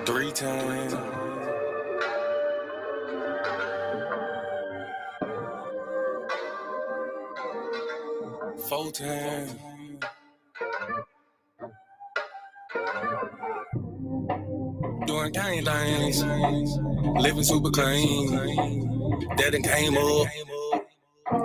3 times. 4 times. Doing gang things, living super clean. That done came up.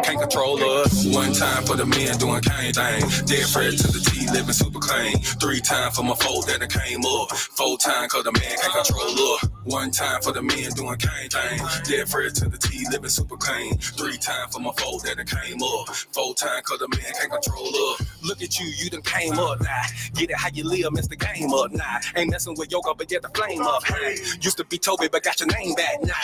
Can't control us. 1 time for the men doing cane thing. Dead fresh to the T, living super clean. 3 times for my foe that done came up. 4 times cause the man can't control us. 1 time for the men doing cane thing. Dead fresh to the T, living super clean. 3 times for my foe that done came up. 4 times cause the man can't control us. Look at you done came up now. Get it how you live, mess the game up now. Ain't messing with yoga, but get the flame up. Hey, used to be Toby, but got your name back now.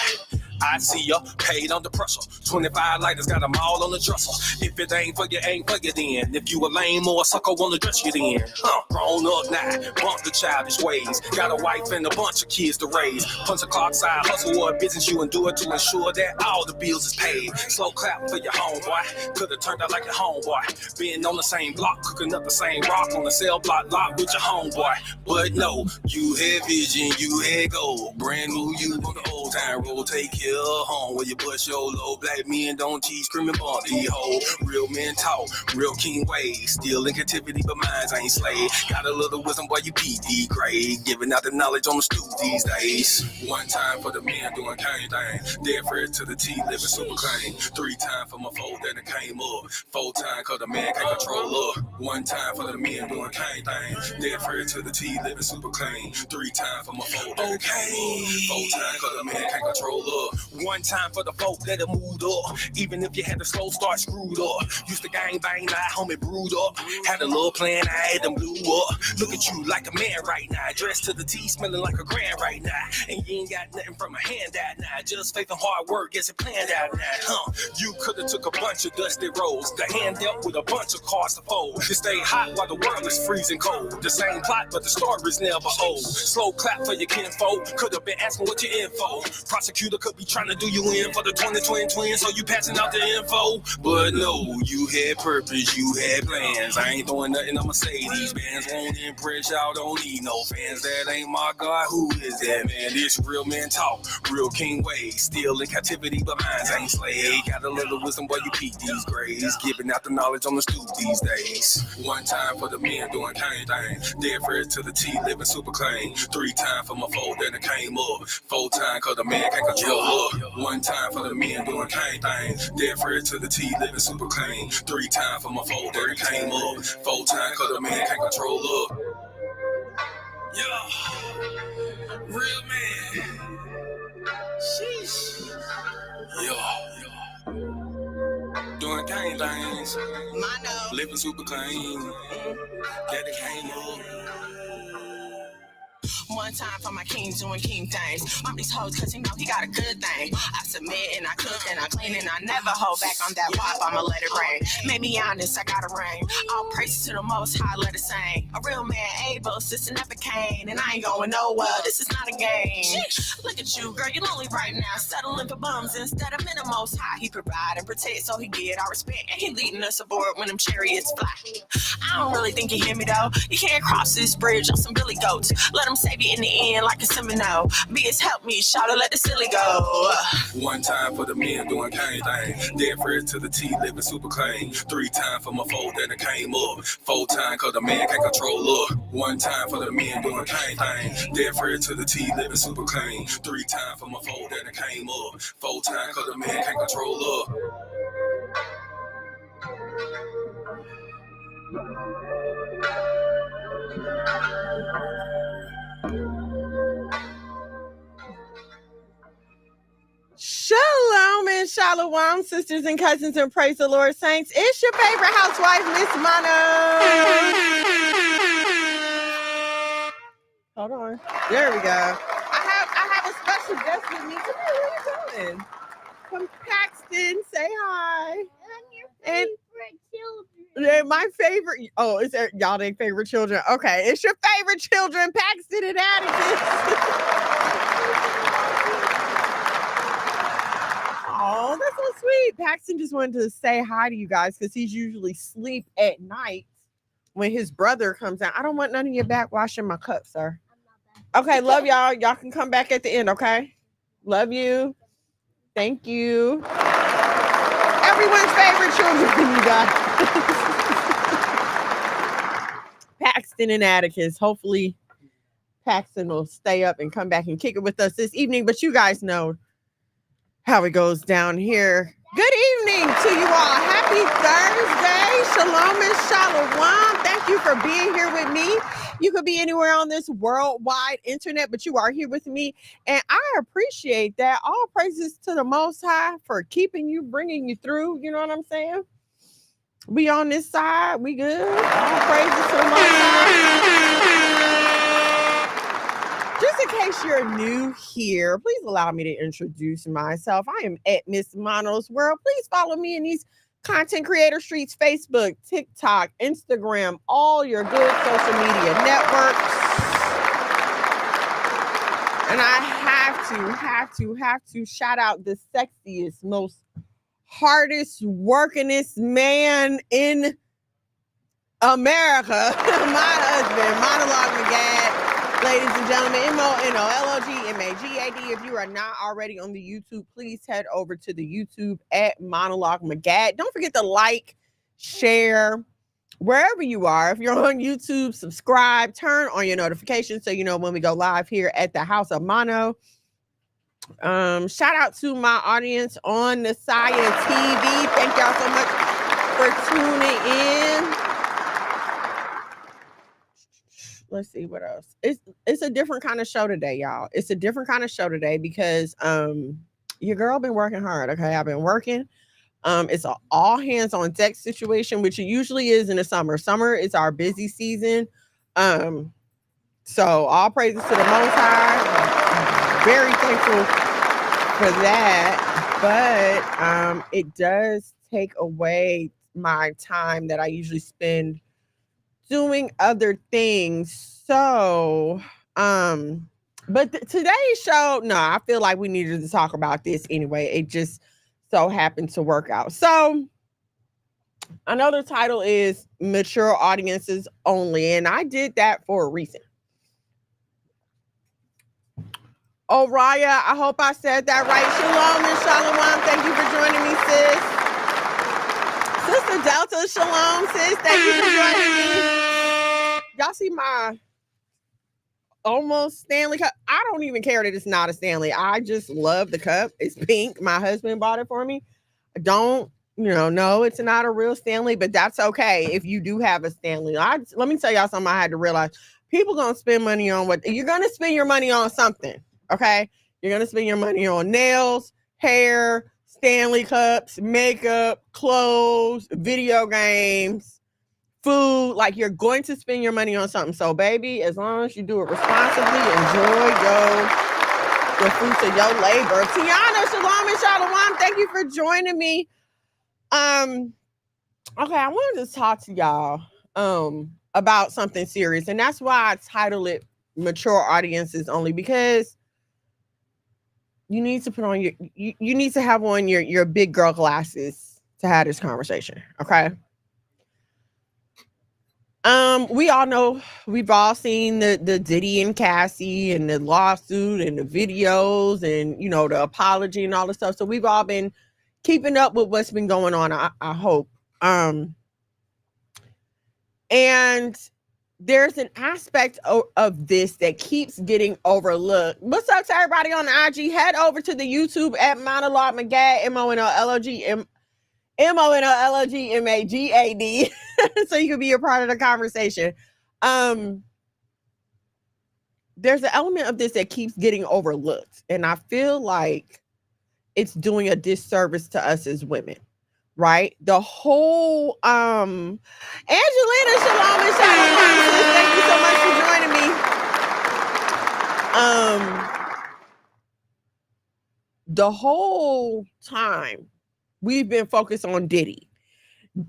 I see ya, paid under pressure. 25 lighters, got them all on the dresser. If it ain't for you, ain't for you then. If you a lame or a sucker, wanna dress you then. Grown up now, bump the childish ways. Got a wife and a bunch of kids to raise. Punch a clock side, hustle or a business you endure to ensure that all the bills is paid. Slow clap for your homeboy, could've turned out like your homeboy. Being on the same block, cooking up the same rock on the cell block lot with your homeboy. But no, you had vision, you had goal. Brand new you on the old time road, take care of home where you bust your low. Black men don't teach, screaming bump these hoes. Real men talk, real king ways. Still in captivity, but minds ain't slave. Got a little wisdom while you PD grade. Giving out the knowledge on the stoop these days. 1 time for the men doing cane thing. Dead fresh to the T, living super clean. 3 times for my foe that came up. 4 times cause the man can't control up. 1 time for the men doing cane thing. Dead fresh to the T, living super clean. 3 times for my foe that came up. 4 times cause the man can't control up. 1 time for the folk that have moved up. Even if you had a slow start screwed up. Used to gang bang, now homie brewed up. Had a little plan, I had them blew up. Look at you like a man right now. Dressed to the T, smelling like a grand right now. And you ain't got nothing from a handout now. Just faith and hard work gets it planned out now. You could've took a bunch of dusty roads. The hand dealt with a bunch of cards to fold. To stay hot while the world is freezing cold. The same plot, but the story's never old. Slow clap for your kinfolk. Could've been asking what your info. Prosecutor could be trying to do you in for the 20 twins, so you passing out the info. But no, you had purpose, you had plans. I ain't throwing nothing, I'ma say these bands won't impress y'all, don't need no fans. That ain't my God, who is that man? This real men talk, real king ways. Still in captivity, but minds ain't slave. Got a little wisdom while you peek these grades. Giving out the knowledge on the stoop these days. 1 time for the men doing cane thing. Dead fresh to the T, living super clean. 3 times for my foe that came up. 4 times cause the man can't control up. 1 time for the men doing cane thing. Dead fresh to the T, living super clean. 3 times for my foe that came up. 4 times cause the man can't control up. Yeah, real man. Sheesh. Yeah. Doing cane things. Living super clean. That came up. 1 time for my king doing king things. Mom these hoes cause he know he got a good thing. I submit and I cook and I clean and I never hold back on that wop, I'ma let it rain. Made me honest, I got a ring. All praises to the most high, let it sing. A real man able, sister never came. And I ain't going nowhere, this is not a game. Look at you, girl, you lonely right now. Settling for bums instead of in the most high. He provide and protect so he get our respect. And he leading us aboard when them chariots fly. I don't really think you hear me though. You can't cross this bridge on some billy goats. Let them save you in the end like a Seminole. Be his help me, shout let the silly go. 1 time for the men doing cane thing. Dead fresh to the T, living super clean. 3 times for my foe that came up. 4 times cause the man can't control up. 1 time for the men doing cane thing. Dead fresh to the T, living super clean. 3 times for my foe that came up. 4 times cause the man can't control up. Shalom and shalom, sisters and cousins, and praise the Lord, saints. It's your favorite housewife, Miss Mono. Hold on. There we go. I have a special guest with me. Come here, where you going? From Paxton. Say hi. I'm your favorite children. They're my favorite. Oh, is that y'all their favorite children? Okay, it's your favorite children, Paxton and Atticus. Oh, that's so sweet. Paxton just wanted to say hi to you guys because he's usually asleep at night when his brother comes out. I don't want none of your back washing my cup, sir. I'm not Okay, love y'all. Y'all can come back at the end, okay? Love you. Thank you. Everyone's favorite children, you guys. Paxton and Atticus. Hopefully, Paxton will stay up and come back and kick it with us this evening. But you guys know how it goes down here. Good evening to you all. Happy Thursday. Shalom and shalom. Thank you for being here with me. You could be anywhere on this worldwide internet, but you are here with me. And I appreciate that. All praises to the Most High for keeping you, bringing you through. You know what I'm saying? We on this side. We good. All praises to the Most High. Just in case you're new here, please allow me to introduce myself. I am at Miss Mono's World. Please follow me in these content creator streets: Facebook, TikTok, Instagram, all your good social media networks. And I have to shout out the sexiest, most hardest workingest man in America, my husband, Monologue McGad. Ladies and gentlemen, MONOLOGMAGAD. If you are not already on the YouTube, please head over to the YouTube at Monologue McGad. Don't forget to like, share, wherever you are. If you're on YouTube, subscribe, turn on your notifications so you know when we go live here at the House of Mono. Shout out to my audience on the Saya TV. Thank y'all so much for tuning in. Let's see what else. It's a different kind of show today, y'all. It's a different kind of show today because your girl been working hard. Okay, I've been working. It's an all hands on deck situation, which it usually is in the summer. Summer is our busy season. So all praises to the Most High. Very thankful for that. But it does take away my time that I usually spend doing other things. So, but today's show, no, I feel like we needed to talk about this anyway. It just so happened to work out. So, another title is Mature Audiences Only, and I did that for a reason. Oh, Raya, I hope I said that right. Shalom and shalom. Thank you for joining me, sis. Sister Delta, shalom, sis. Thank you for joining me. Y'all see my almost Stanley cup? I don't even care that it's not a Stanley. I just love the cup. It's pink. My husband bought it for me. No, it's not a real Stanley, but that's okay if you do have a Stanley. Let me tell y'all something I had to realize. People gonna spend money on what you're gonna spend your money on something. Okay. You're gonna spend your money on nails, hair, Stanley cups, makeup, clothes, video games, food. Like, you're going to spend your money on something. So, baby, as long as you do it responsibly, enjoy the fruits of your labor. Tiana, shalom and shalom. Thank you for joining me. Okay, I wanted to talk to y'all about something serious, and that's why I titled it Mature Audiences Only, because you need to put on you need to have on your big girl glasses to have this conversation. Okay. We all know, we've all seen the Diddy and Cassie and the lawsuit and the videos and the apology and all the stuff. So we've all been keeping up with what's been going on, I hope. And there's an aspect of this that keeps getting overlooked. What's up to everybody on the IG? Head over to the YouTube at Monologue McGad, MONOLOGMAGAD, so you can be a part of the conversation. There's an element of this that keeps getting overlooked, and I feel like it's doing a disservice to us as women. Right? The whole Angelina, shalom and shalom. Thank you so much for joining me. The whole time we've been focused on Diddy.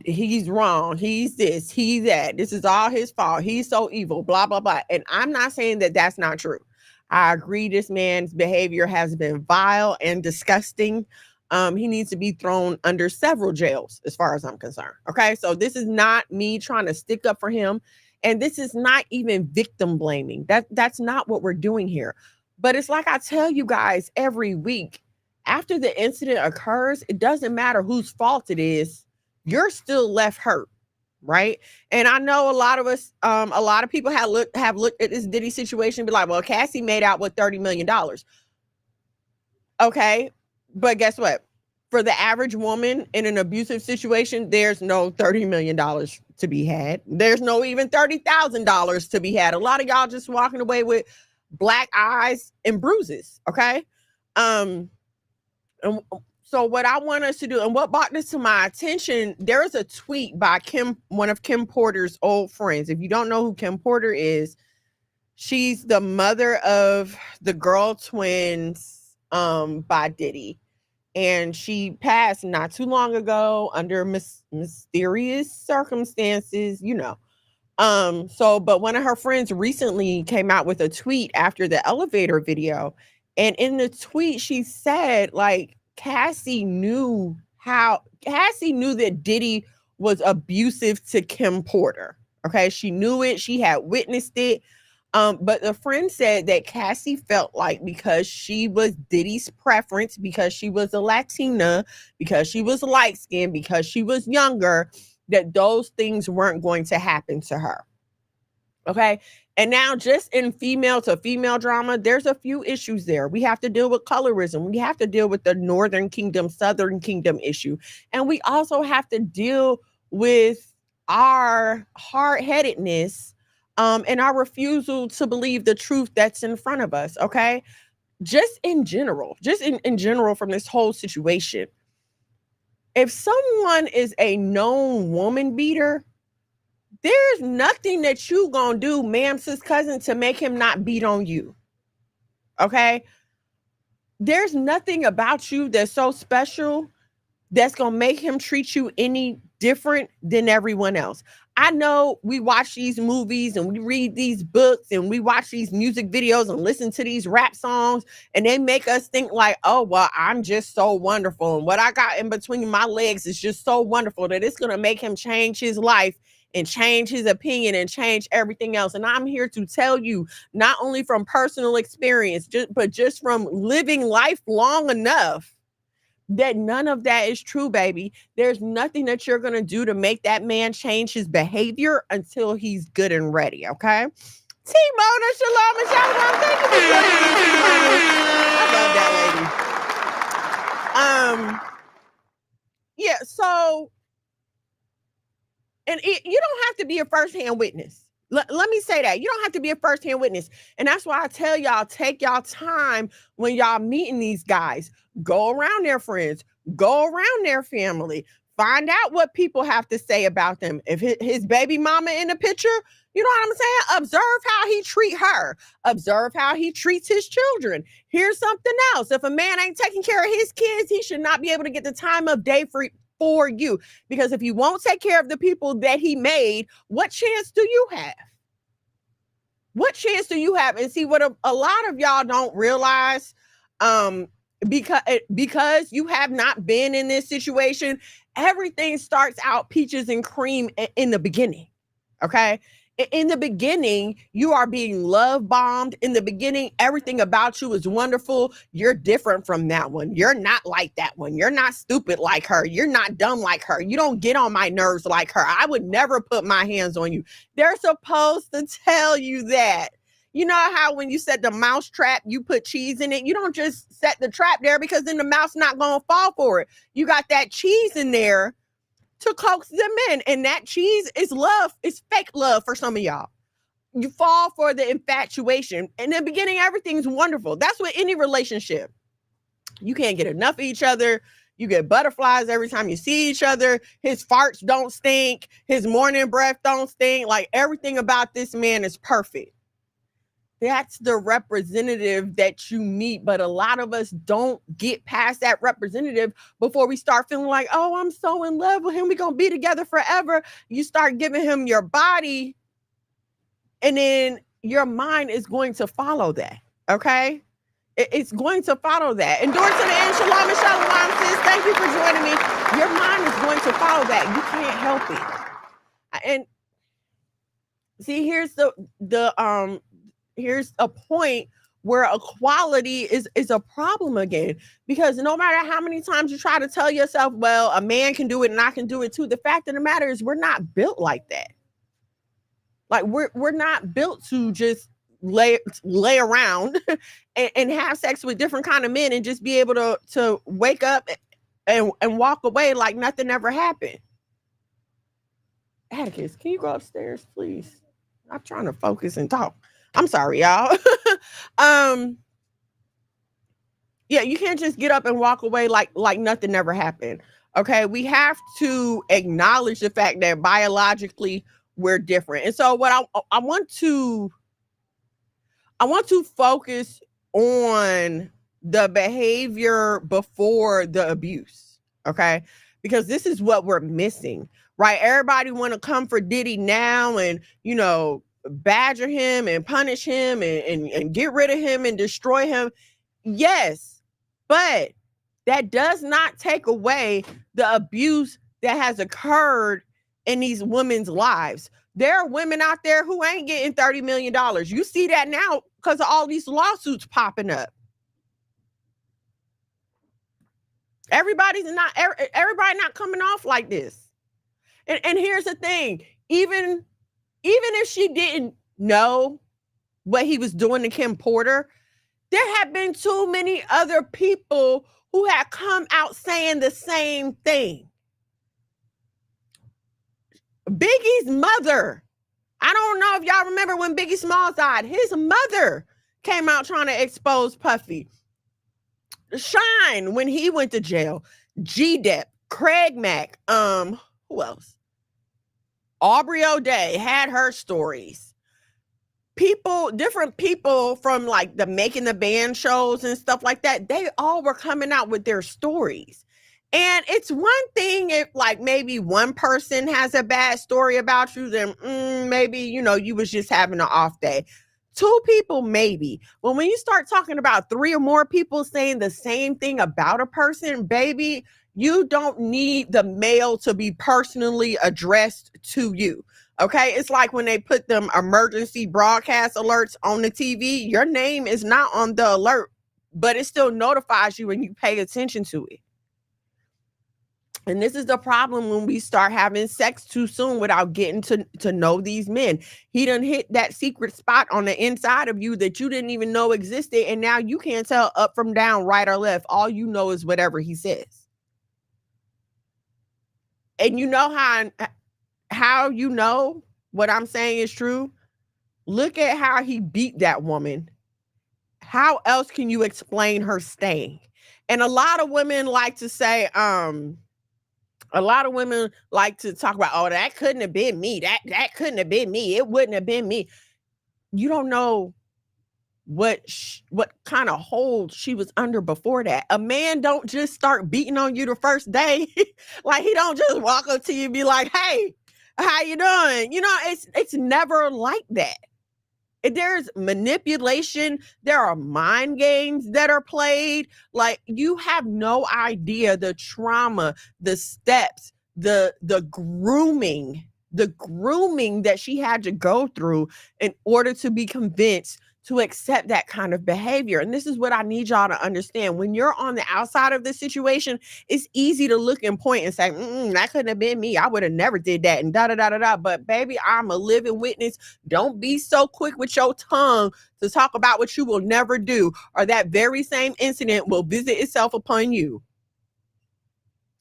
He's wrong. He's this, he's that. This is all his fault. He's so evil, blah, blah, blah. And I'm not saying that that's not true. I agree this man's behavior has been vile and disgusting. He needs to be thrown under several jails as far as I'm concerned. Okay. So this is not me trying to stick up for him. And this is not even victim blaming. That's not what we're doing here. But it's like I tell you guys every week, after the incident occurs, it doesn't matter whose fault it is, you're still left hurt, right? And I know a lot of us, a lot of people have looked at this Diddy situation and be like, well, Cassie made out with $30 million. Okay, but guess what? For the average woman in an abusive situation, there's no $30 million to be had. There's no even $30,000 to be had. A lot of y'all just walking away with black eyes and bruises, okay? And so what I want us to do, and what brought this to my attention, there is a tweet by one of Kim Porter's old friends. If you don't know who Kim Porter is, she's the mother of the girl twins by Diddy. And she passed not too long ago under mysterious circumstances, you know. But one of her friends recently came out with a tweet after the elevator video. And in the tweet, she said, like, Cassie knew that Diddy was abusive to Kim Porter. Okay. She knew it. She had witnessed it. But the friend said that Cassie felt like because she was Diddy's preference, because she was a Latina, because she was light-skinned, because she was younger, that those things weren't going to happen to her. Okay. And now just in female to female drama, there's a few issues there. We have to deal with colorism. We have to deal with the Northern Kingdom, Southern Kingdom issue. And we also have to deal with our hard-headedness and our refusal to believe the truth that's in front of us, okay? Just in general from this whole situation. If someone is a known woman beater, there's nothing that you gonna do, ma'am, sis, cousin, to make him not beat on you, okay? There's nothing about you that's so special that's gonna make him treat you any different than everyone else. I know we watch these movies and we read these books and we watch these music videos and listen to these rap songs, and they make us think like, oh, well, I'm just so wonderful. And what I got in between my legs is just so wonderful that it's going to make him change his life and change his opinion and change everything else. And I'm here to tell you, not only from personal experience, but just from living life long enough, that none of that is true, baby. There's nothing that you're going to do to make that man change his behavior until he's good and ready, okay? T-Mona, shalom and shalom. Thank you for joining me, T-Mona. I love that lady. Yeah, so, and you don't have to be a firsthand witness. Let me say that. You don't have to be a firsthand witness. And that's why I tell y'all, take y'all time when y'all meeting these guys. Go around their friends. Go around their family. Find out what people have to say about them. If his baby mama in the picture, you know what I'm saying? Observe how he treat her. Observe how he treats his children. Here's something else. If a man ain't taking care of his kids, he should not be able to get the time of day for you, because if you won't take care of the people that he made, what chance do you have? What chance do you have? And see, what a lot of y'all don't realize, because you have not been in this situation, everything starts out peaches and cream in the beginning, okay? In the beginning, you are being love bombed. In the beginning, everything about you is wonderful. You're different from that one. You're not like that one. You're not stupid like her. You're not dumb like her. You don't get on my nerves like her. I would never put my hands on you. They're supposed to tell you that. You know how when you set the mouse trap, you put cheese in it? You don't just set the trap there because then the mouse not going to fall for it. You got that cheese in there to coax them in. And that cheese is love. It's fake love for some of y'all. You fall for the infatuation. In the beginning, everything's wonderful. That's with any relationship. You can't get enough of each other. You get butterflies every time you see each other. His farts don't stink. His morning breath don't stink. Like, everything about this man is perfect. That's the representative that you meet. But a lot of us don't get past that representative before we start feeling like, oh, I'm so in love with him. We're going to be together forever. You start giving him your body, and then your mind is going to follow that. Okay? It's going to follow that. Endure to the end. Shalom and shalom, sis. Thank you for joining me. Your mind is going to follow that. You can't help it. And See, here's here's a point where equality is a problem again, because no matter how many times you try to tell yourself, well, a man can do it and I can do it too, the fact of the matter is we're not built like that. Like we're not built to just lay around and have sex with different kind of men and just be able to wake up and walk away like nothing ever happened. Atticus, can you go upstairs, please? I'm trying to focus and talk. I'm sorry, y'all. Yeah, you can't just get up and walk away like nothing ever happened. Okay, we have to acknowledge the fact that biologically we're different. And so what I want to focus on the behavior before the abuse, okay? Because this is what we're missing, right? Everybody want to come for Diddy now and, you know, badger him and punish him and get rid of him and destroy him. Yes, but that does not take away the abuse that has occurred in these women's lives. There are women out there who ain't getting $30 million. You see that now because of all these lawsuits popping up. Everybody not coming off like this. And here's the thing, even if she didn't know what he was doing to Kim Porter, there have been too many other people who have come out saying the same thing. Biggie's mother, I don't know if y'all remember when Biggie Smalls died, his mother came out trying to expose Puffy. Shine when he went to jail. G-Dep, Craig Mack, who else? Aubrey O'Day had her stories. Different people from like the Making the Band shows and stuff like that, they all were coming out with their stories. And it's one thing if like maybe one person has a bad story about you, then maybe, you know, you was just having an off day. Two people, maybe. But when you start talking about three or more people saying the same thing about a person, baby, you don't need the mail to be personally addressed to you. Okay, it's like when they put them emergency broadcast alerts on the TV, your name is not on the alert, but it still notifies you when you pay attention to it. And this is the problem when we start having sex too soon without getting to know these men. He done hit that secret spot on the inside of you that you didn't even know existed. And now you can't tell up from down, right or left. All you know is whatever he says. And you know how you know what I'm saying is true? Look at how he beat that woman. How else can you explain her staying? And a lot of women like to say, a lot of women like to talk about, oh, that couldn't have been me. That couldn't have been me. It wouldn't have been me. You don't know what kind of hold she was under before that. A man don't just start beating on you the first day. Like he don't just walk up to you and be like, hey, how you doing? You know, it's never like that. There's manipulation. There are mind games that are played. Like you have no idea the trauma, the steps, the grooming that she had to go through in order to be convinced to accept that kind of behavior. And this is what I need y'all to understand. When you're on the outside of the situation, it's easy to look and point and say, that couldn't have been me. I would have never did that and da-da-da-da-da. But baby, I'm a living witness. Don't be so quick with your tongue to talk about what you will never do, or that very same incident will visit itself upon you.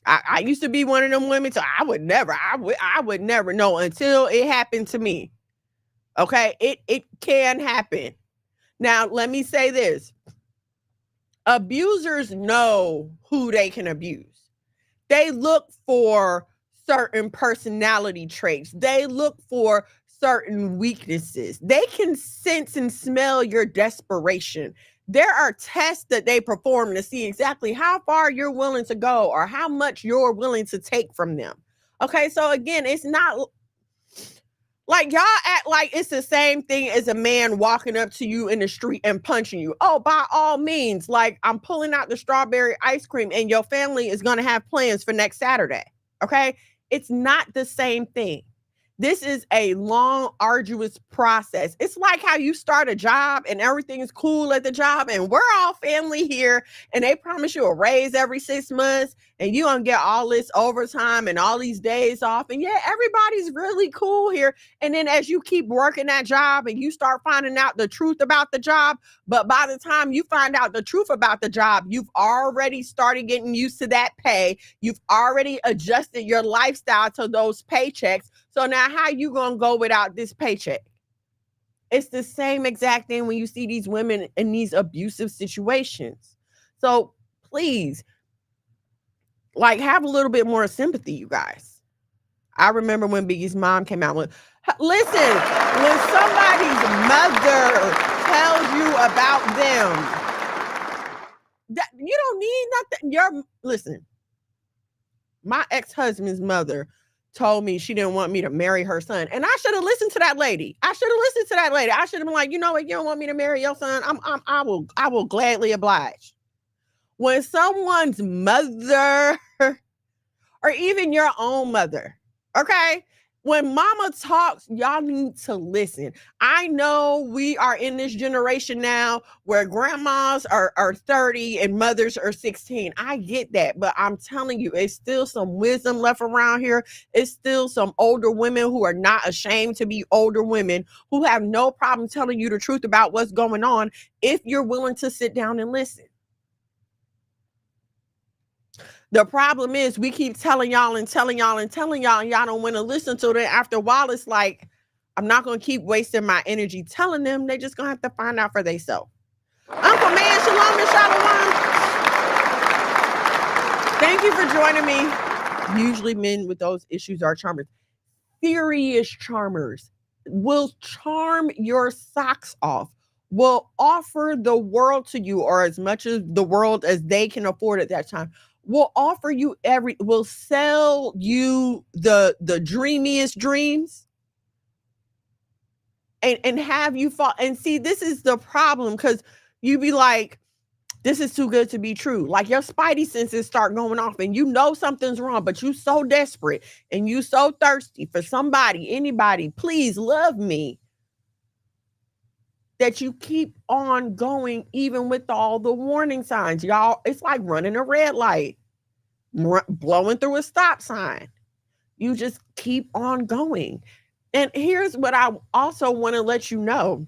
I used to be one of them women, so I would never know until it happened to me. Okay, it can happen. Now, let me say this. Abusers know who they can abuse. They look for certain personality traits. They look for certain weaknesses. They can sense and smell your desperation. There are tests that they perform to see exactly how far you're willing to go or how much you're willing to take from them. Okay, so again, it's not like y'all act like it's the same thing as a man walking up to you in the street and punching you. Oh, by all means, like I'm pulling out the strawberry ice cream and your family is going to have plans for next Saturday. Okay, it's not the same thing. This is a long, arduous process. It's like how you start a job and everything is cool at the job, and we're all family here, and they promise you a raise every 6 months, and you gonna get all this overtime and all these days off. And yeah, everybody's really cool here. And then as you keep working that job and you start finding out the truth about the job, but by the time you find out the truth about the job, you've already started getting used to that pay. You've already adjusted your lifestyle to those paychecks. So now how you gonna go without this paycheck? It's the same exact thing when you see these women in these abusive situations. So please, like, have a little bit more sympathy, you guys. I remember when Biggie's mom came out with, listen, when somebody's mother tells you about them, that you don't need nothing. Listen, my ex-husband's mother told me she didn't want me to marry her son. And I should have listened to that lady. I should have been like, you know what? You don't want me to marry your son. I will gladly oblige. When someone's mother or even your own mother, okay? When mama talks, y'all need to listen. I know we are in this generation now where grandmas are 30 and mothers are 16. I get that, but I'm telling you, it's still some wisdom left around here. It's still some older women who are not ashamed to be older women, who have no problem telling you the truth about what's going on if you're willing to sit down and listen. The problem is we keep telling y'all and y'all don't want to listen to it. After a while, it's like, I'm not going to keep wasting my energy telling them. They just going to have to find out for themselves. Uncle Man, shalom and shalom. Thank you for joining me. Usually men with those issues are charmers. Serious charmers will charm your socks off, will offer the world to you, or as much of the world as they can afford at that time. Will offer you will sell you the dreamiest dreams and have you fall. And see, this is the problem, because you be like, this is too good to be true. Like your spidey senses start going off and you know something's wrong, but you so desperate and you so thirsty for somebody, anybody, please love me, that you keep on going even with all the warning signs. Y'all, it's like running a red light, blowing through a stop sign. You just keep on going. And here's what I also want to let you know.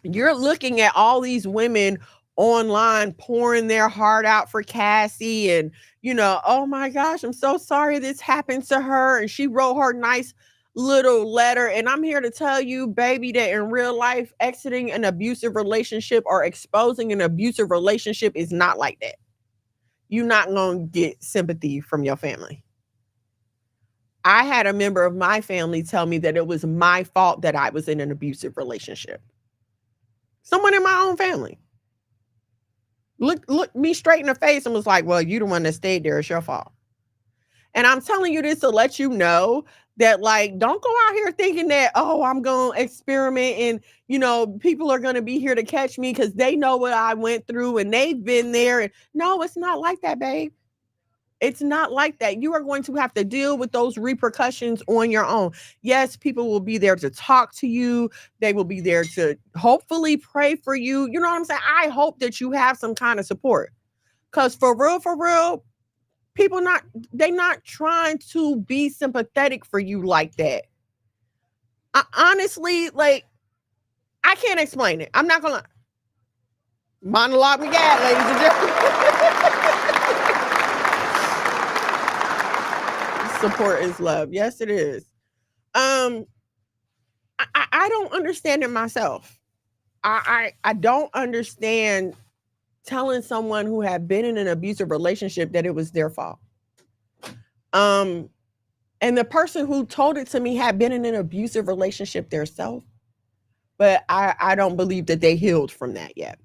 You're looking at all these women online pouring their heart out for Cassie, and oh my gosh, I'm so sorry this happened to her, and she wrote her nice little letter. And I'm here to tell you, baby, that in real life, exiting an abusive relationship or exposing an abusive relationship is not like that. You're not going to get sympathy from your family. I had a member of my family tell me that it was my fault that I was in an abusive relationship. Someone in my own family looked me straight in the face and was like, well, you the one that stayed there. It's your fault. And I'm telling you this to let you know that, like, don't go out here thinking that, oh, I'm going to experiment and, people are going to be here to catch me because they know what I went through and they've been there. And no, it's not like that, babe. It's not like that. You are going to have to deal with those repercussions on your own. Yes, people will be there to talk to you. They will be there to hopefully pray for you. You know what I'm saying? I hope that you have some kind of support. Because for real, people they're not trying to be sympathetic for you like that. Honestly, like, I can't explain it. I'm not going to monologue me gas, ladies and gentlemen. Support is love. Yes, it is. I don't understand it myself. I don't understand telling someone who had been in an abusive relationship that it was their fault. And the person who told it to me had been in an abusive relationship themselves, but I don't believe that they healed from that yet.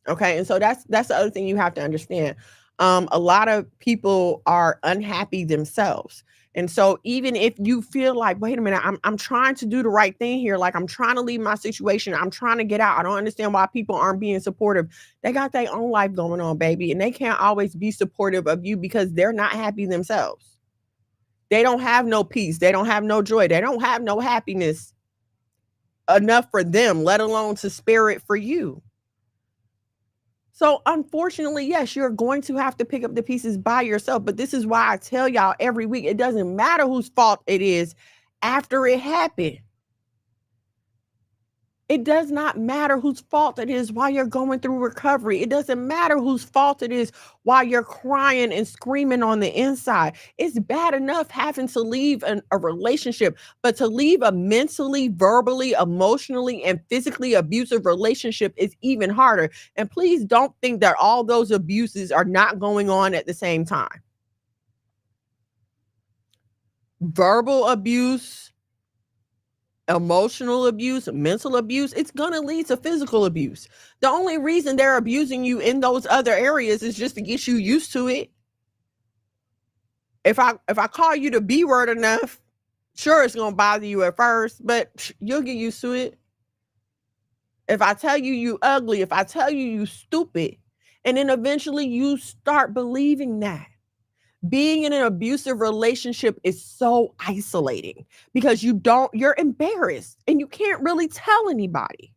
Okay, and so that's the other thing you have to understand. A lot of people are unhappy themselves. And so even if you feel like, wait a minute, I'm trying to do the right thing here. Like, I'm trying to leave my situation. I'm trying to get out. I don't understand why people aren't being supportive. They got their own life going on, baby. And they can't always be supportive of you because they're not happy themselves. They don't have no peace. They don't have no joy. They don't have no happiness enough for them, let alone to spare it for you. So unfortunately, yes, you're going to have to pick up the pieces by yourself. But this is why I tell y'all every week, it doesn't matter whose fault it is after it happened. It does not matter whose fault it is while you're going through recovery. It doesn't matter whose fault it is while you're crying and screaming on the inside. It's bad enough having to leave a relationship, but to leave a mentally, verbally, emotionally, and physically abusive relationship is even harder. And please don't think that all those abuses are not going on at the same time. Verbal abuse, emotional abuse, mental abuse, it's going to lead to physical abuse. The only reason they're abusing you in those other areas is just to get you used to it. If I call you the B word enough, sure, it's going to bother you at first, but you'll get used to it. If I tell you you ugly, if I tell you you stupid, and then eventually you start believing that. Being in an abusive relationship is so isolating because you're embarrassed and you can't really tell anybody.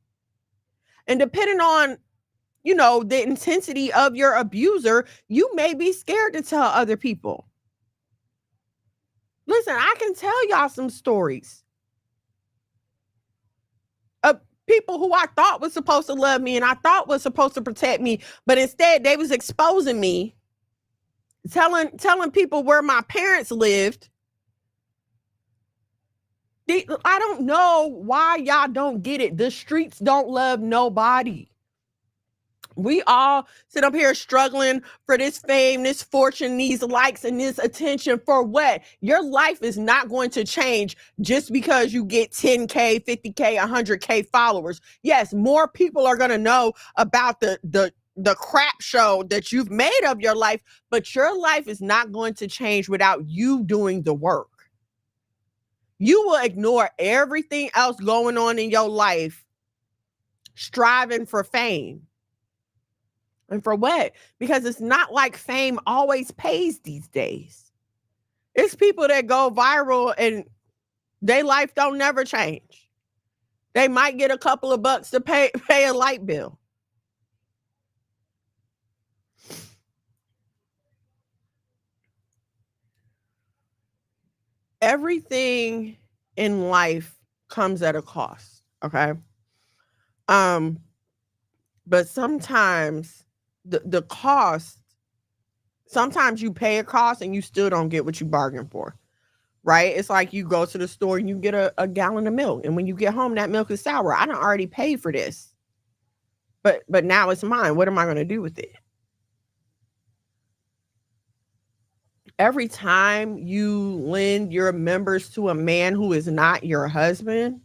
And depending on, the intensity of your abuser, you may be scared to tell other people. Listen, I can tell y'all some stories of people who I thought was supposed to love me and I thought was supposed to protect me, but instead they was exposing me. Telling people where my parents lived. I don't know why y'all don't get it. The streets don't love nobody. We all sit up here struggling for this fame, this fortune, these likes, and this attention for what? Your life is not going to change just because you get 10K, 50K, 100K followers. Yes, more people are going to know about the crap show that you've made of your life, but your life is not going to change without you doing the work. You will ignore everything else going on in your life, striving for fame. And for what? Because it's not like fame always pays these days. It's people that go viral and their life don't never change. They might get a couple of bucks to pay a light bill. Everything in life comes at a cost, okay? But sometimes the cost, sometimes you pay a cost and you still don't get what you bargained for, right? It's like you go to the store and you get a gallon of milk, and when you get home, that milk is sour. I done already paid for this, but now it's mine. What am I going to do with it? Every time you lend your members to a man who is not your husband,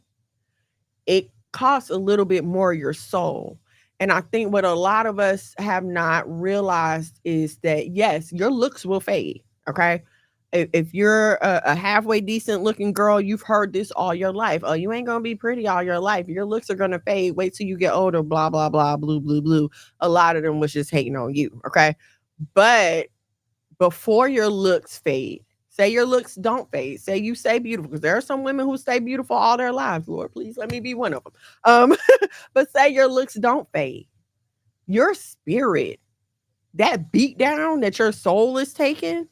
it costs a little bit more of your soul. And I think what a lot of us have not realized is that, yes, your looks will fade, okay? If you're a halfway decent looking girl, you've heard this all your life. Oh, you ain't going to be pretty all your life. Your looks are going to fade. Wait till you get older, blah, blah, blah, blue, blue, blue. A lot of them was just hating on you, okay? But before your looks fade, say your looks don't fade. Say you stay beautiful, because there are some women who stay beautiful all their lives. Lord, please let me be one of them. But say your looks don't fade. Your spirit, that beat down that your soul is taking,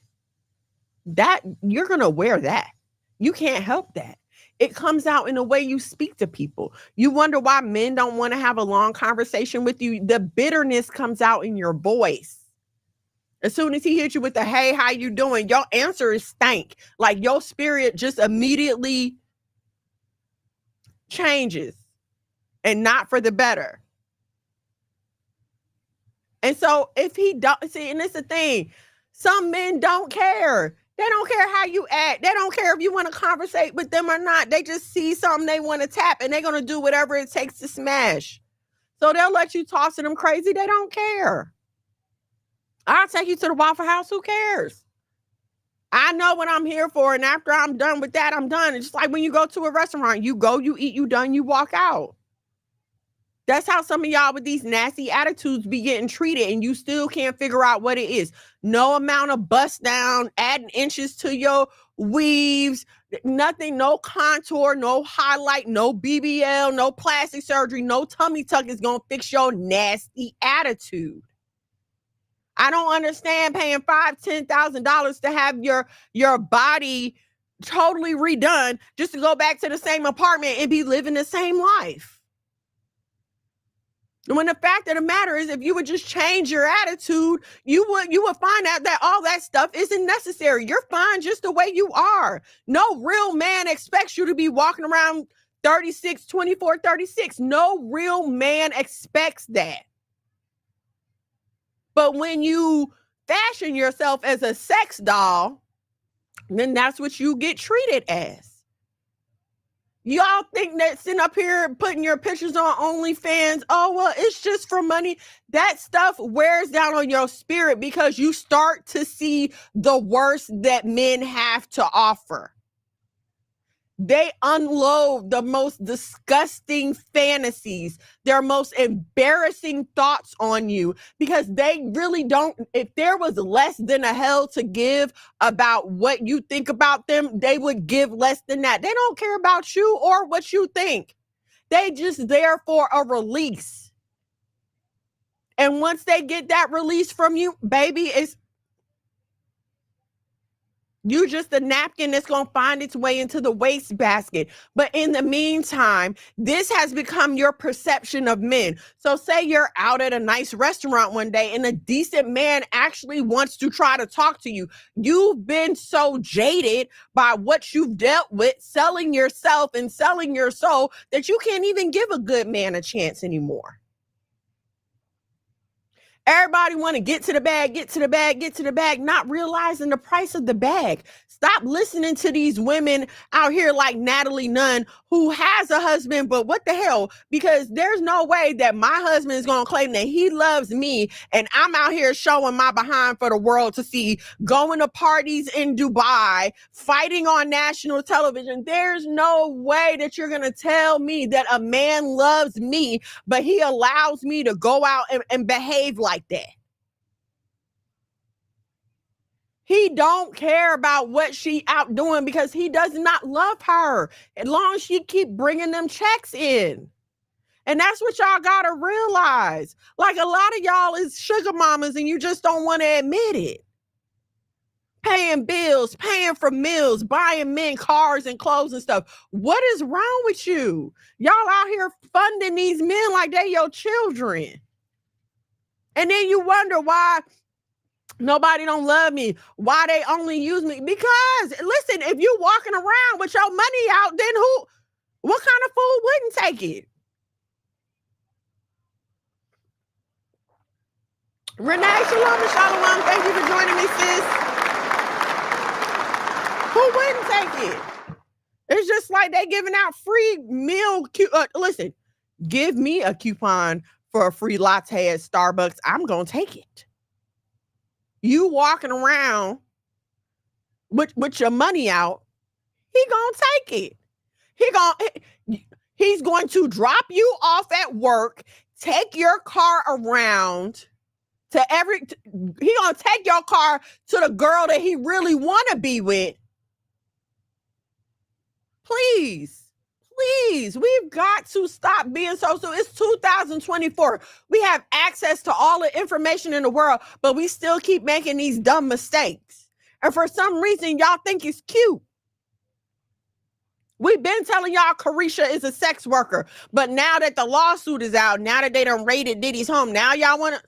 that you're going to wear that. You can't help that. It comes out in the way you speak to people. You wonder why men don't want to have a long conversation with you. The bitterness comes out in your voice. As soon as he hits you with the, hey, how you doing? Your answer is stank. Like your spirit just immediately changes, and not for the better. And so if he don't see, and it's the thing, some men don't care. They don't care how you act. They don't care if you want to conversate with them or not. They just see something they want to tap, and they're going to do whatever it takes to smash. So they'll let you toss to them crazy. They don't care. I'll take you to the Waffle House. Who cares? I know what I'm here for. And after I'm done with that, I'm done. It's just like when you go to a restaurant, you go, you eat, you done, you walk out. That's how some of y'all with these nasty attitudes be getting treated, and you still can't figure out what it is. No amount of bust down, adding inches to your weaves, nothing, no contour, no highlight, no BBL, no plastic surgery, no tummy tuck is going to fix your nasty attitude. I don't understand paying $5,000-$10,000 to have your body totally redone just to go back to the same apartment and be living the same life. When the fact of the matter is, if you would just change your attitude, you would find out that all that stuff isn't necessary. You're fine just the way you are. No real man expects you to be walking around 36, 24, 36. No real man expects that. But when you fashion yourself as a sex doll, then that's what you get treated as. Y'all think that sitting up here putting your pictures on OnlyFans, oh, well, it's just for money. That stuff wears down on your spirit because you start to see the worst that men have to offer. They unload the most disgusting fantasies, their most embarrassing thoughts on you, because they really don't. If there was less than a hell to give about what you think about them, they would give less than that. They don't care about you or what you think. They just there for a release. And once they get that release from you, baby, it's you just a napkin that's going to find its way into the wastebasket. But in the meantime, this has become your perception of men. So say you're out at a nice restaurant one day and a decent man actually wants to try to talk to you. You've been so jaded by what you've dealt with, selling yourself and selling your soul, that you can't even give a good man a chance anymore. Everybody want to get to the bag, not realizing the price of the bag. Stop listening to these women out here like Natalie Nunn, who has a husband, but what the hell? Because there's no way that my husband is going to claim that he loves me and I'm out here showing my behind for the world to see, going to parties in Dubai, fighting on national television. There's no way that you're going to tell me that a man loves me, but he allows me to go out and behave like that. He don't care about what she out doing because he does not love her as long as she keep bringing them checks in. And that's what y'all got to realize. Like, a lot of y'all is sugar mamas and you just don't want to admit it. Paying bills, paying for meals, buying men cars and clothes and stuff. What is wrong with you? Y'all out here funding these men like they your children. And then you wonder why nobody don't love me, why they only use me. Because, listen, if you walking around with your money out, then what kind of fool wouldn't take it? Renee, shalom and shalom. Thank you for joining me, sis. Who wouldn't take it? It's just like they giving out free meal. Listen, give me a coupon for a free latte at Starbucks. I'm going to take it. You walking around with your money out, he going to take it. He's going to drop you off at work, take your car around to he going to take your car to the girl that he really want to be with. Please, we've got to stop being so. It's 2024. We have access to all the information in the world, but we still keep making these dumb mistakes. And for some reason, y'all think it's cute. We've been telling y'all Carisha is a sex worker, but now that the lawsuit is out, now that they done raided Diddy's home, now y'all want to.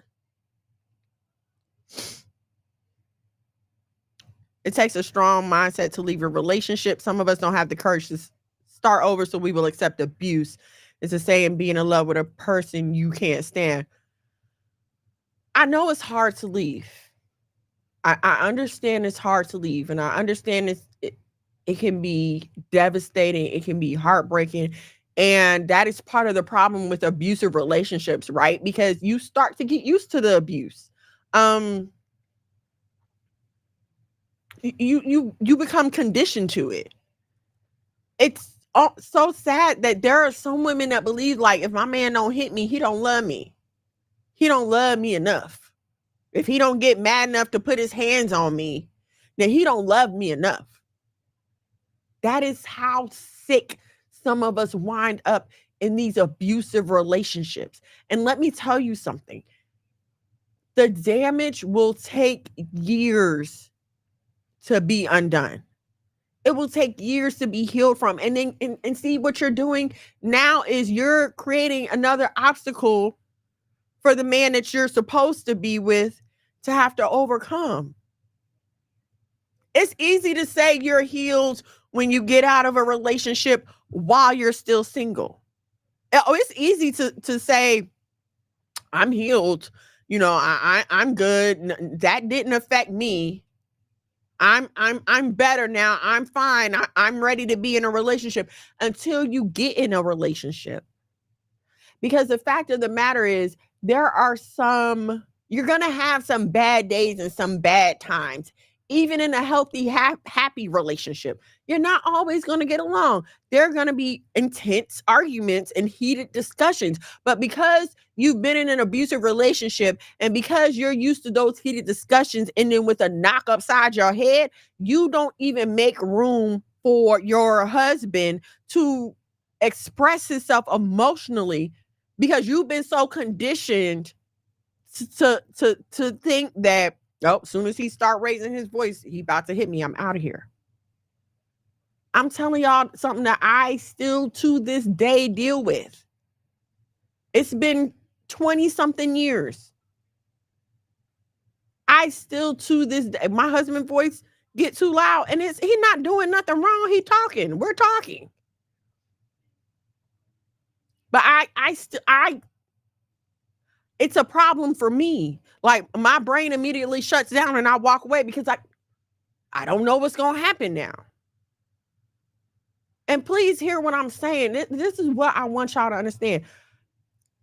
It takes a strong mindset to leave a relationship. Some of us don't have the courage to start over, so we will accept abuse. It's a saying, being in love with a person you can't stand. I know it's hard to leave. I understand it's hard to leave, and I understand it can be devastating. It can be heartbreaking. And that is part of the problem with abusive relationships, right? Because you start to get used to the abuse. You become conditioned to it. It's so sad that there are some women that believe, like, if my man don't hit me, he don't love me. He don't love me enough. If he don't get mad enough to put his hands on me, then he don't love me enough. That is how sick some of us wind up in these abusive relationships. And let me tell you something. The damage will take years to be undone. It will take years to be healed from. And then and see what you're doing now is you're creating another obstacle for the man that you're supposed to be with to have to overcome. It's easy to say you're healed when you get out of a relationship while you're still single. Oh, it's easy to say I'm healed. You know, I'm good. That didn't affect me. I'm better now. I'm fine. I'm ready to be in a relationship until you get in a relationship. Because the fact of the matter is you're going to have some bad days and some bad times. Even in a healthy, happy relationship, you're not always going to get along. There are going to be intense arguments and heated discussions. But because you've been in an abusive relationship and because you're used to those heated discussions ending with a knock upside your head, you don't even make room for your husband to express himself emotionally because you've been so conditioned to think that, oh, as soon as he start raising his voice, he about to hit me. I'm out of here. I'm telling y'all something that I still to this day deal with. It's been 20 something years. I still to this day, my husband's voice get too loud and he's not doing nothing wrong. He talking. We're talking. But it's a problem for me. Like my brain immediately shuts down and I walk away because I don't know what's going to happen now. And please hear what I'm saying. This is what I want y'all to understand.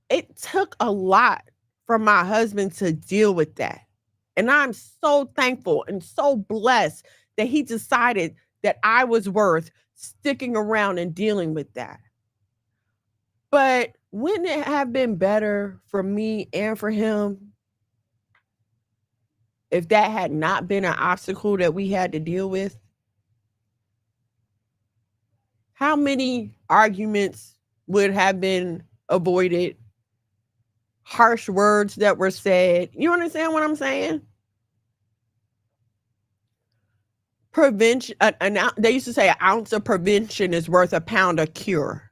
It took a lot for my husband to deal with that. And I'm so thankful and so blessed that he decided that I was worth sticking around and dealing with that. But wouldn't it have been better for me and for him if that had not been an obstacle that we had to deal with? How many arguments would have been avoided? Harsh words that were said. You understand what I'm saying? Prevention. They used to say an ounce of prevention is worth a pound of cure.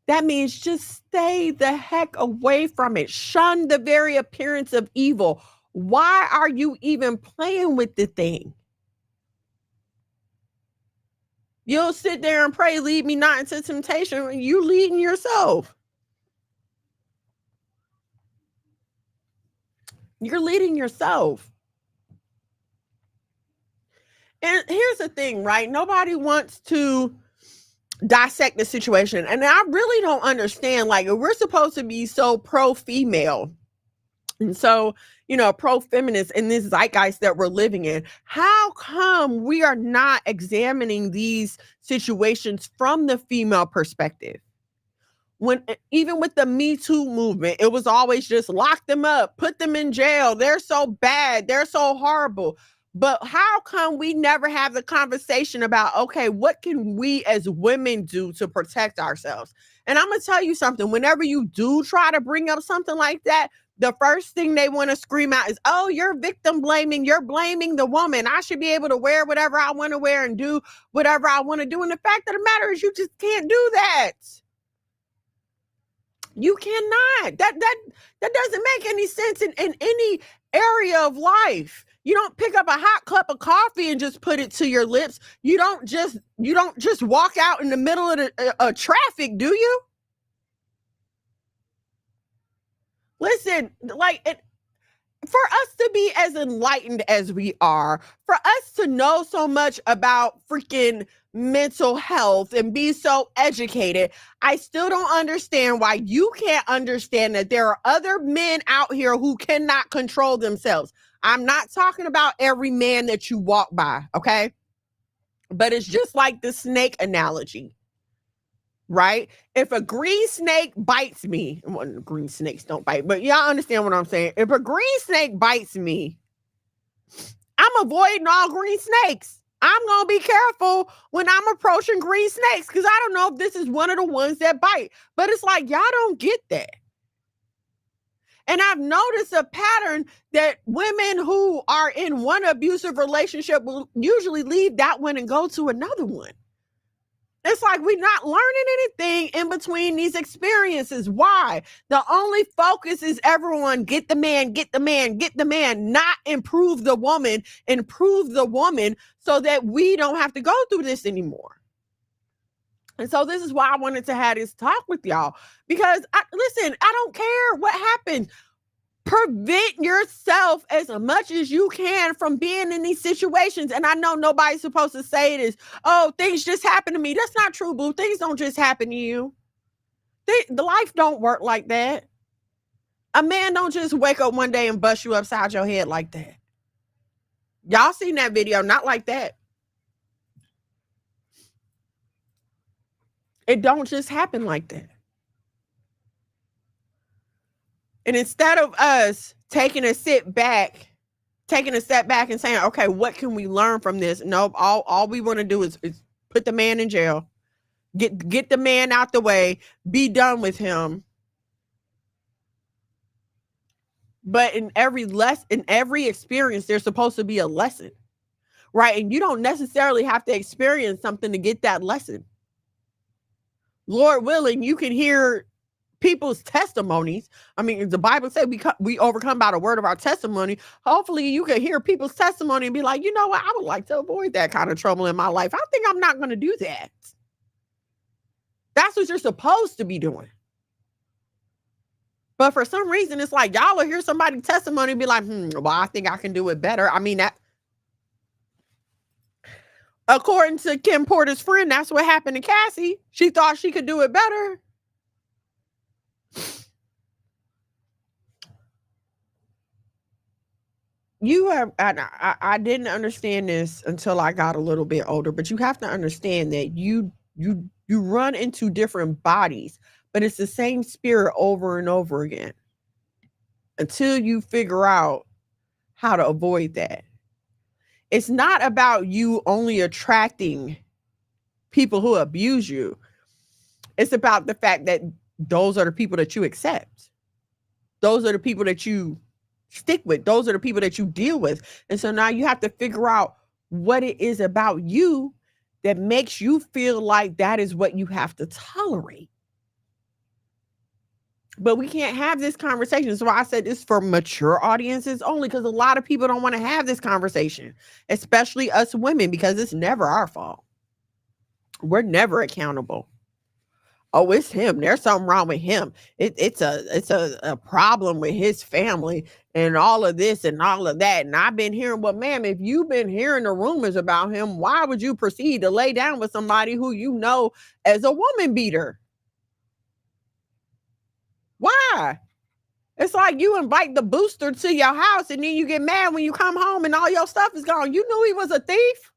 That means just stay the heck away from it. Shun the very appearance of evil. Why are you even playing with the thing? You'll sit there and pray, lead me not into temptation. You leading yourself. You're leading yourself. And here's the thing, right? Nobody wants to dissect the situation. And I really don't understand, like, we're supposed to be so pro-female and so, pro-feminist in this zeitgeist that we're living in. How come we are not examining these situations from the female perspective? Even with the Me Too movement, it was always just lock them up, put them in jail. They're so bad. They're so horrible. But how come we never have the conversation about, okay, what can we as women do to protect ourselves? And I'm going to tell you something. Whenever you do try to bring up something like that, the first thing they want to scream out is, oh, you're victim blaming. You're blaming the woman. I should be able to wear whatever I want to wear and do whatever I want to do. And the fact of the matter is you just can't do that. You cannot. That doesn't make any sense in any area of life. You don't pick up a hot cup of coffee and just put it to your lips. You don't just walk out in the middle of the traffic, do you? Listen, for us to be as enlightened as we are, for us to know so much about freaking mental health and be so educated, I still don't understand why you can't understand that there are other men out here who cannot control themselves. I'm not talking about every man that you walk by, okay? But it's just like the snake analogy, right? If a green snake bites me, well, green snakes don't bite, but y'all understand what I'm saying. If a green snake bites me, I'm avoiding all green snakes. I'm going to be careful when I'm approaching green snakes because I don't know if this is one of the ones that bite. But it's like, y'all don't get that. And I've noticed a pattern that women who are in one abusive relationship will usually leave that one and go to another one. It's like we're not learning anything in between these experiences. Why? The only focus is everyone get the man, get the man, get the man, not improve the woman so that we don't have to go through this anymore. And so this is why I wanted to have this talk with y'all, because listen, I don't care what happens. Prevent yourself as much as you can from being in these situations. And I know nobody's supposed to say this. Oh, things just happen to me. That's not true, boo. Things don't just happen to you. The life don't work like that. A man don't just wake up one day and bust you upside your head like that. Y'all seen that video? Not like that. It don't just happen like that. And instead of us taking a step back and saying, okay, what can we learn from this? Nope. All we want to do is put the man in jail, get the man out the way, be done with him. But in every experience, there's supposed to be a lesson, right? And you don't necessarily have to experience something to get that lesson. Lord willing, you can hear people's testimonies. I mean, the Bible said we overcome by the word of our testimony. Hopefully you can hear people's testimony and be like, you know what? I would like to avoid that kind of trouble in my life. I think I'm not going to do that. That's what you're supposed to be doing. But for some reason, it's like y'all will hear somebody's testimony and be like, well, I think I can do it better. I mean, that according to Kim Porter's friend, that's what happened to Cassie. She thought she could do it better. I didn't understand this until I got a little bit older, but you have to understand that you run into different bodies, but it's the same spirit over and over again until you figure out how to avoid that. It's not about you only attracting people who abuse you. It's about the fact that those are the people that you accept. Those are the people that you stick with. Those are the people that you deal with. And so now you have to figure out what it is about you that makes you feel like that is what you have to tolerate. But we can't have this conversation. So I said this for mature audiences only, because a lot of people don't want to have this conversation, especially us women, because it's never our fault. We're never accountable. Oh, it's him. There's something wrong with him. It's a problem with his family and all of this and all of that. And I've been hearing, well, ma'am, if you've been hearing the rumors about him, why would you proceed to lay down with somebody who you know as a woman beater? Why? It's like you invite the booster to your house and then you get mad when you come home and all your stuff is gone. You knew he was a thief.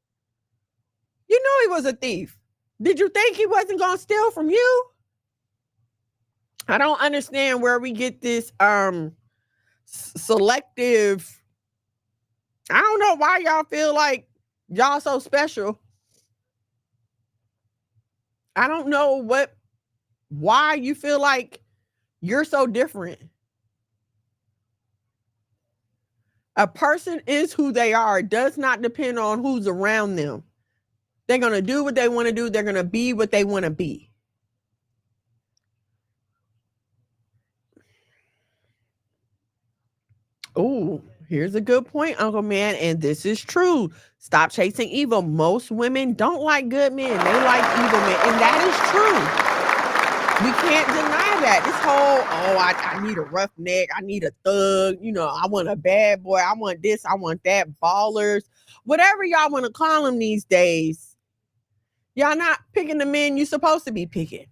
You knew he was a thief. Did you think he wasn't going to steal from you? I don't understand where we get this selective. I don't know why y'all feel like y'all so special. I don't know why you feel like you're so different. A person is who they are. It does not depend on who's around them. They're going to do what they want to do. They're going to be what they want to be. Oh, here's a good point, Uncle Man. And this is true. Stop chasing evil. Most women don't like good men. They like evil men. And that is true. We can't deny that. This whole, I need a roughneck. I need a thug. You know, I want a bad boy. I want this. I want that. Ballers. Whatever y'all want to call them these days. Y'all not picking the men you're supposed to be picking.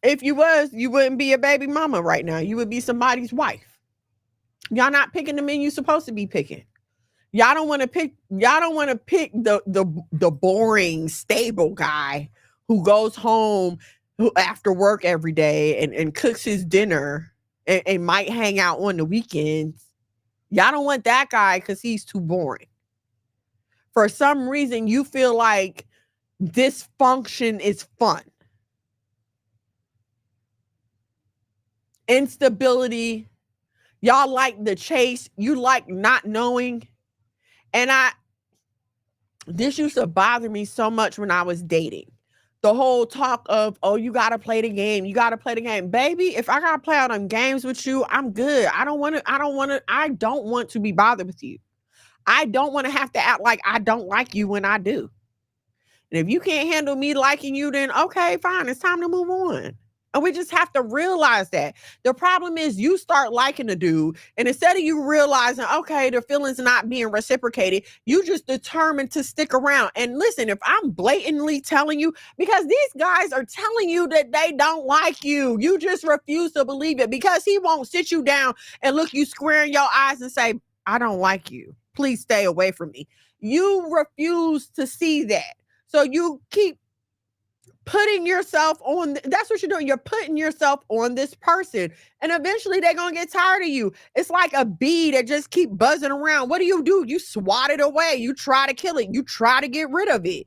If you was, you wouldn't be a baby mama right now. You would be somebody's wife. Y'all not picking the men you're supposed to be picking. Y'all don't want to pick the boring, stable guy who goes home after work every day and cooks his dinner and might hang out on the weekends. Y'all don't want that guy because he's too boring. for some reason you feel like dysfunction is fun. Instability. Y'all like the chase. You like not knowing. And this used to bother me so much when I was dating. The whole talk of, oh, you got to play the game. You got to play the game. Baby, if I got to play all them games with you, I'm good. I don't want to be bothered with you. I don't want to have to act like I don't like you when I do. And if you can't handle me liking you, then okay, fine. It's time to move on. And we just have to realize that. The problem is you start liking a dude, and instead of you realizing, okay, the feelings not being reciprocated, you just determined to stick around. And listen, if I'm blatantly telling you, because these guys are telling you that they don't like you, you just refuse to believe it because he won't sit you down and look you square in your eyes and say, I don't like you. Please stay away from me. You refuse to see that. So you keep putting yourself on. That's what you're doing. You're putting yourself on this person. And eventually they're going to get tired of you. It's like a bee that just keep buzzing around. What do? You swat it away. You try to kill it. You try to get rid of it.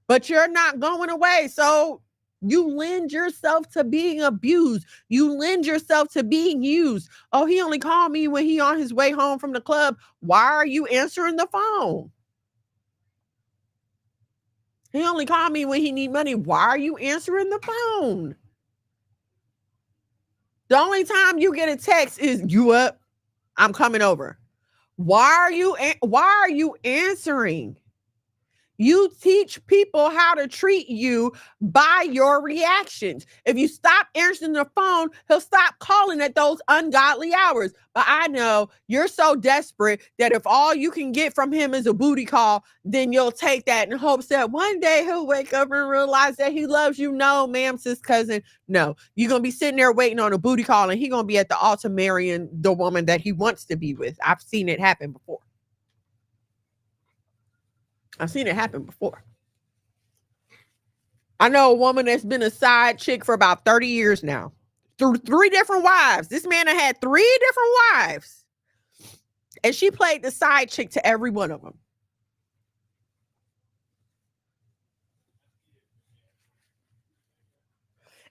But you're not going away. So you lend yourself to being abused. You lend yourself to being used. Oh, he only called me when he on his way home from the club. Why are you answering the phone? He only called me when he need money. Why are you answering the phone? The only time you get a text is, you up? I'm coming over. Why are you answering? You teach people how to treat you by your reactions. If you stop answering the phone, he'll stop calling at those ungodly hours. But I know you're so desperate that if all you can get from him is a booty call, then you'll take that in hopes that one day he'll wake up and realize that he loves you. No, ma'am, sis, cousin. No, you're going to be sitting there waiting on a booty call and he's going to be at the altar marrying the woman that he wants to be with. I've seen it happen before. I've seen it happen before. I know a woman that's been a side chick for about 30 years now. Through 3 different wives. This man had 3 different wives. And she played the side chick to every one of them.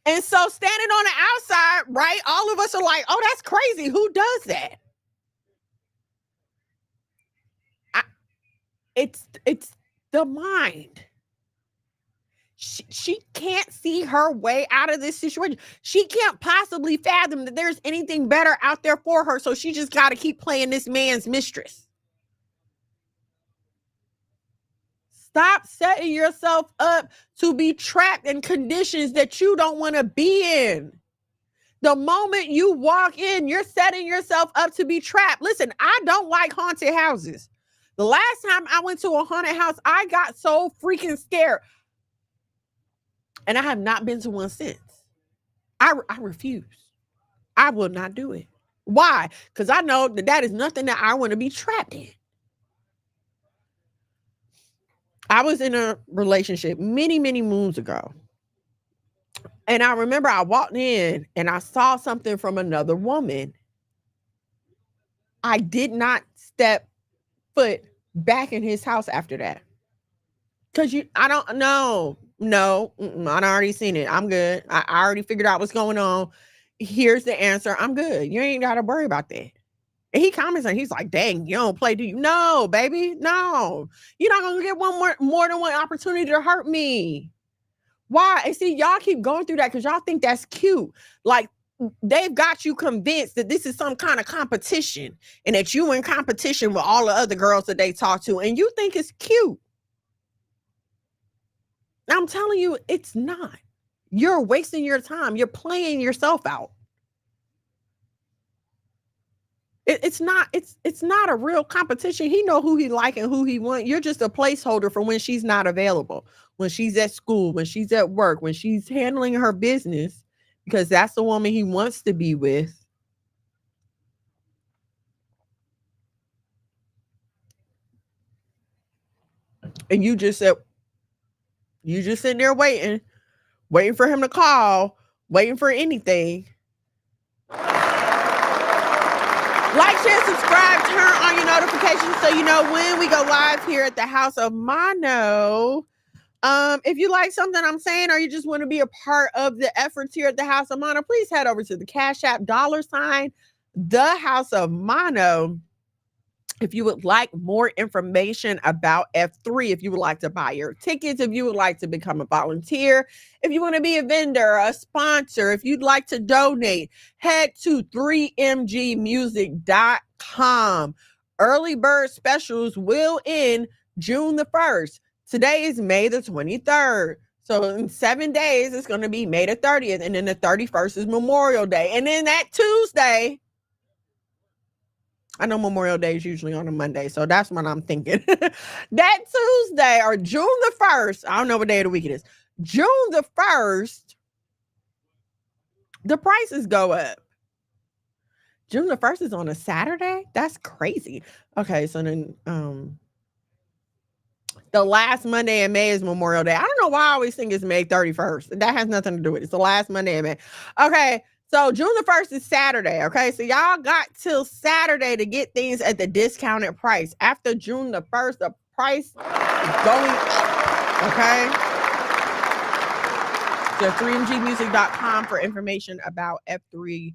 And so standing on the outside, right, all of us are like, oh, that's crazy. Who does that? It's the mind. She can't see her way out of this situation. She can't possibly fathom that there's anything better out there for her. So she just got to keep playing this man's mistress. Stop setting yourself up to be trapped in conditions that you don't want to be in. The moment you walk in, you're setting yourself up to be trapped. Listen, I don't like haunted houses. The last time I went to a haunted house, I got so freaking scared. And I have not been to one since. I refuse. I will not do it. Why? Because I know that is nothing that I want to be trapped in. I was in a relationship many, many moons ago. And I remember I walked in and I saw something from another woman. I did not step foot back in his house after that. Because I don't know. No, I'd already seen it. I'm good. I already figured out what's going on. Here's the answer. I'm good. You ain't got to worry about that. And he comments and he's like, dang, you don't play, do you? No, baby, no. You're not going to get more than one opportunity to hurt me. Why? And see, y'all keep going through that because y'all think that's cute. Like, they've got you convinced that this is some kind of competition and that you in competition with all the other girls that they talk to. And you think it's cute. I'm telling you, it's not. You're wasting your time. You're playing yourself out. It's not a real competition. He know who he like and who he want. You're just a placeholder for when she's not available, when she's at school, when she's at work, when she's handling her business, because that's the woman he wants to be with. And you just sitting there waiting for him to call, waiting for anything. Like, share, subscribe, turn on your notifications so you know when we go live here at the House of Mono. If you like something I'm saying or you just want to be a part of the efforts here at the House of Mono, please head over to the Cash App $ the House of Mono. If you would like more information about F3, if you would like to buy your tickets, if you would like to become a volunteer, if you want to be a vendor, a sponsor, if you'd like to donate, head to 3mgmusic.com. Early bird specials will end June the 1st. Today is May the 23rd. So in 7 days, it's going to be May the 30th. And then the 31st is Memorial Day. And then that Tuesday, I know Memorial Day is usually on a Monday, so that's what I'm thinking. That Tuesday or June the 1st, I don't know what day of the week it is. June the 1st, the prices go up. June the 1st is on a Saturday? That's crazy. Okay, so then the last Monday in May is Memorial Day. I don't know why I always think it's May 31st. That has nothing to do with it. It's the last Monday in May. Okay. So June the 1st is Saturday, okay? So y'all got till Saturday to get things at the discounted price. After June the 1st, the price is going up, okay? So 3mgmusic.com for information about F3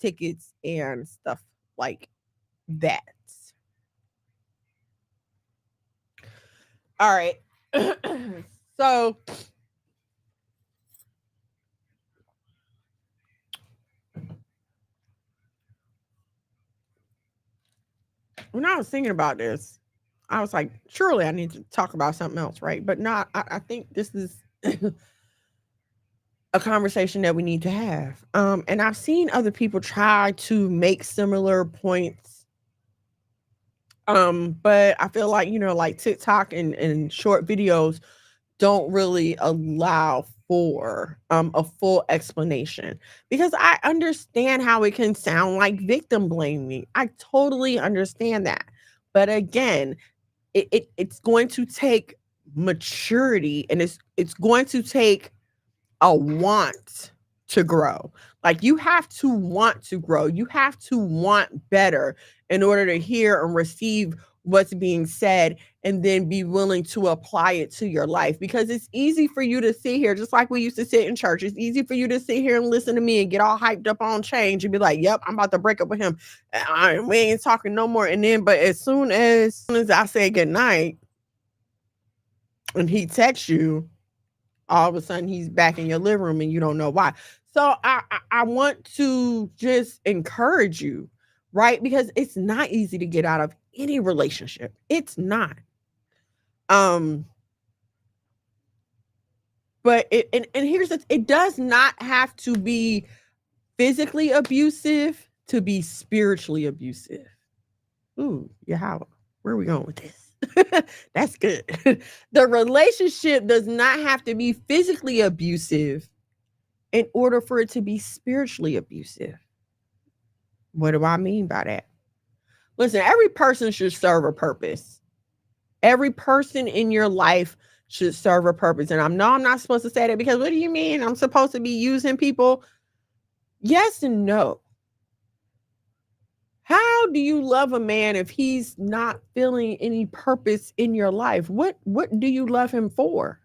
tickets and stuff like that. All right. So when I was thinking about this, I was like, surely I need to talk about something else, right? But not, I think this is a conversation that we need to have. And I've seen other people try to make similar points. But I feel like, like TikTok and short videos don't really allow for a full explanation, because I understand how it can sound like victim blaming. I totally understand that. But again, it's going to take maturity, and it's going to take a want to grow. Like, you have to want to grow. You have to want better in order to hear and receive what's being said and then be willing to apply it to your life. Because it's easy for you to sit here, just like we used to sit in church. It's easy for you to sit here and listen to me and get all hyped up on change and be like, yep, I'm about to break up with him. We ain't talking no more. And then, but as soon as I say good night and he texts you, all of a sudden he's back in your living room and you don't know why. So I want to just encourage you, right? Because it's not easy to get out of any relationship. It's not. But and here's it does not have to be physically abusive to be spiritually abusive. Ooh, yeah, where are we going with this? That's good. The relationship does not have to be physically abusive in order for it to be spiritually abusive. What do I mean by that? Listen, every person should serve a purpose. Every person in your life should serve a purpose. And I'm not supposed to say that, because what do you mean? I'm supposed to be using people? Yes and no. How do you love a man if he's not feeling any purpose in your life? What do you love him for?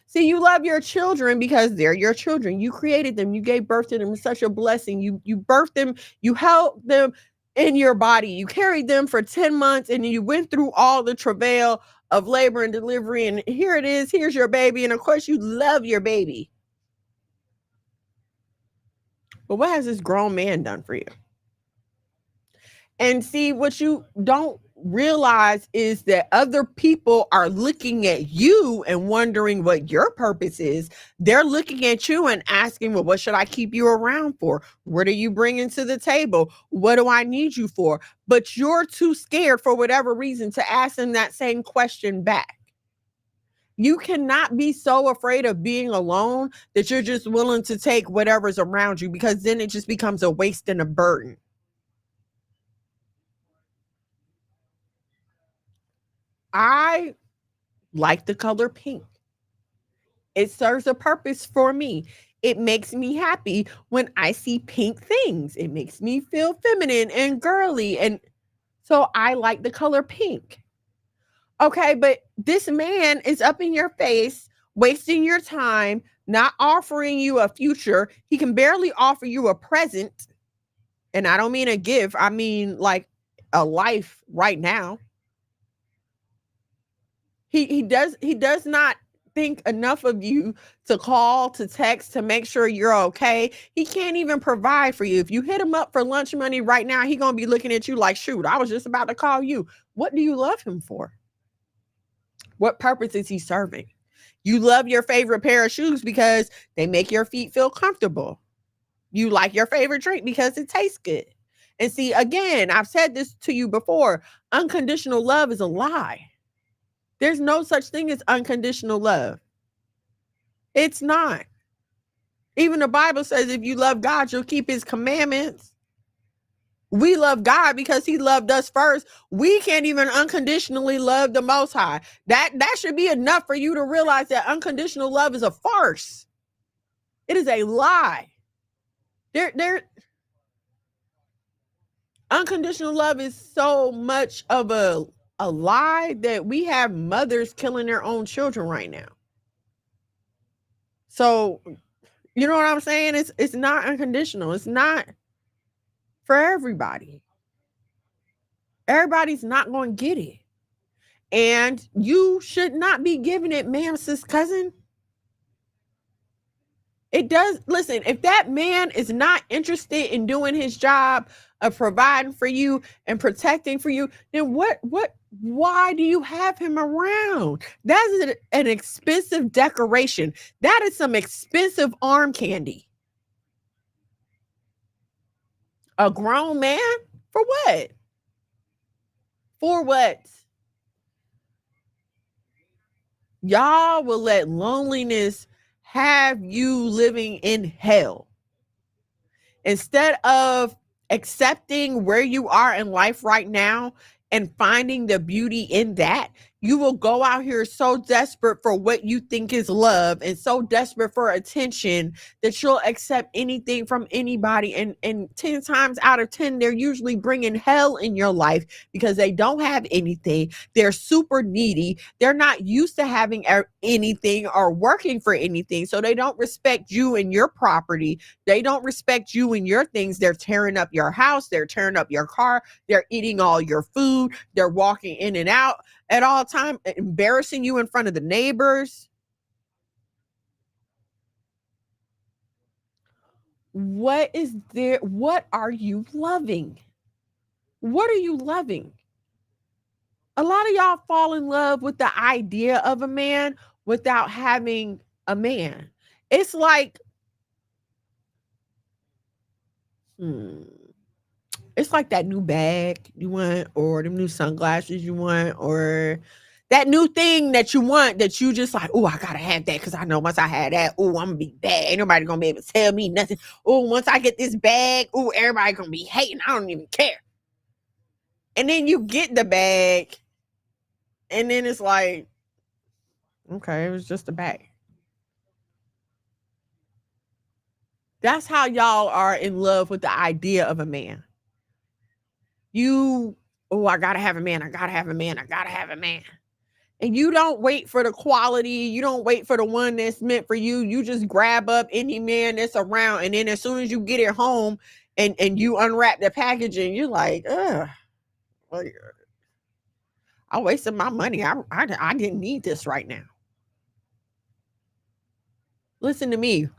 See, you love your children because they're your children. You created them. You gave birth to them. It's such a blessing. You birthed them. You held them in your body. You carried them for 10 months and you went through all the travail of labor and delivery. And here it is. Here's your baby. And of course, you love your baby. But what has this grown man done for you? And see, what you don't realize is that other people are looking at you and wondering what your purpose is. They're looking at you and asking, well, what should I keep you around for? What are you bringing to the table? What do I need you for? But you're too scared for whatever reason to ask them that same question back. You cannot be so afraid of being alone that you're just willing to take whatever's around you, because then it just becomes a waste and a burden. I like the color pink. It serves a purpose for me. It makes me happy when I see pink things. It makes me feel feminine and girly. And so I like the color pink. Okay, but this man is up in your face, wasting your time, not offering you a future. He can barely offer you a present. And I don't mean a gift, I mean like a life right now. He does not think enough of you to call, to text, to make sure you're okay. He can't even provide for you. If you hit him up for lunch money right now, he gonna be looking at you like, shoot, I was just about to call you. What do you love him for? What purpose is he serving? You love your favorite pair of shoes because they make your feet feel comfortable. You like your favorite drink because it tastes good. And see, again, I've said this to you before, unconditional love is a lie. There's no such thing as unconditional love. It's not. Even the Bible says if you love God, you'll keep his commandments. We love God because he loved us first. We can't even unconditionally love the Most High. That should be enough for you to realize that unconditional love is a farce. It is a lie. Unconditional love is so much of a lie that we have mothers killing their own children right now. So, you know what I'm saying? It's not unconditional. It's not for everybody. Everybody's not going to get it. And you should not be giving it, ma'am, sis, cousin. It does. Listen, if that man is not interested in doing his job of providing for you and protecting for you, then why do you have him around? That's an expensive decoration. That is some expensive arm candy. A grown man? For what? For what? Y'all will let loneliness have you living in hell. Instead of accepting where you are in life right now and finding the beauty in that, you will go out here so desperate for what you think is love and so desperate for attention that you'll accept anything from anybody. And 10 times out of 10, they're usually bringing hell in your life because they don't have anything. They're super needy. They're not used to having anything or working for anything. So they don't respect you and your property. They don't respect you and your things. They're tearing up your house. They're tearing up your car. They're eating all your food. They're walking in and out at all time, embarrassing you in front of the neighbors. What is there? What are you loving? What are you loving? A lot of y'all fall in love with the idea of a man without having a man. It's like, it's like that new bag you want, or them new sunglasses you want, or that new thing that you want that you just like, oh, I gotta have that because I know once I have that, oh, I'm gonna be bad. Ain't nobody gonna be able to tell me nothing. Oh, once I get this bag, oh, everybody gonna be hating. I don't even care. And then you get the bag, and then it's like, okay, it was just a bag. That's how y'all are in love with the idea of a man. I gotta have a man. I gotta have a man. I gotta have a man. And you don't wait for the quality. You don't wait for the one that's meant for you. You just grab up any man that's around. And then as soon as you get it home and you unwrap the packaging, you're like, ugh, I wasted my money. I didn't need this right now. Listen to me.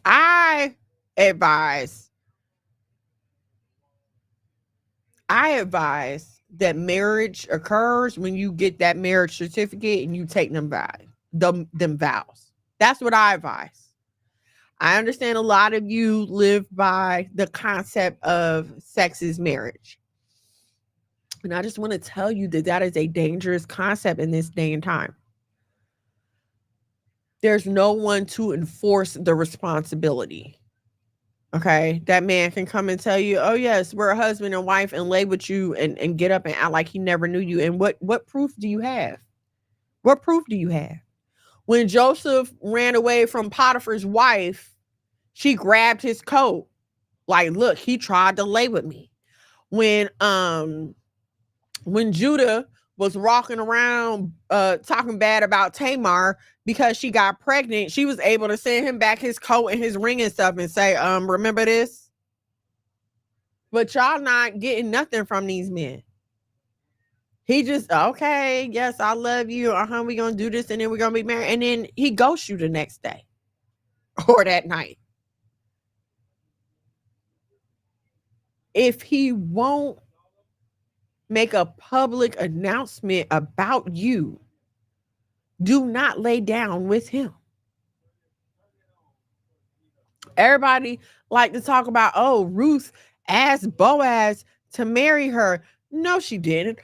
I advise that marriage occurs when you get that marriage certificate and you take them vows. That's what I advise. I understand a lot of you live by the concept of sex is marriage. And I just want to tell you that is a dangerous concept in this day and time. There's no one to enforce the responsibility. Okay, that man can come and tell you, oh yes, we're a husband and wife, and lay with you and get up and act like he never knew you. And what proof do you have? What proof do you have? When Joseph ran away from Potiphar's wife, she grabbed his coat. Like, look, he tried to lay with me. When Judah was walking around talking bad about Tamar because she got pregnant, she was able to send him back his coat and his ring and stuff and say, remember this? But y'all not getting nothing from these men. He just, okay, yes, I love you. We're going to do this and then we're going to be married. And then he ghosts you the next day or that night. If he won't make a public announcement about you, do not lay down with him. Everybody like to talk about, oh, Ruth asked Boaz to marry her. No, she didn't.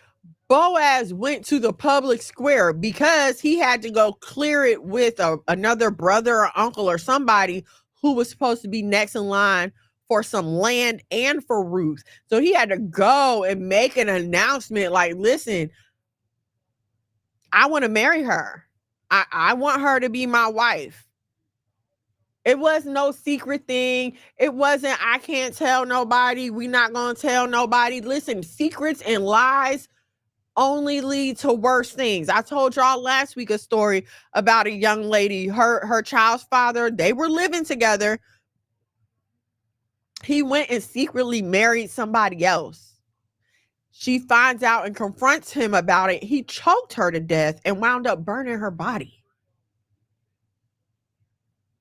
Boaz went to the public square because he had to go clear it with another brother or uncle or somebody who was supposed to be next in line for some land and for Ruth. So he had to go and make an announcement like, listen, I want to marry her. I want her to be my wife. It was no secret thing. It wasn't, I can't tell nobody. We're not going to tell nobody. Listen, secrets and lies only lead to worse things. I told y'all last week a story about a young lady, her child's father, they were living together. He went and secretly married somebody else. She finds out and confronts him about it. He choked her to death and wound up burning her body.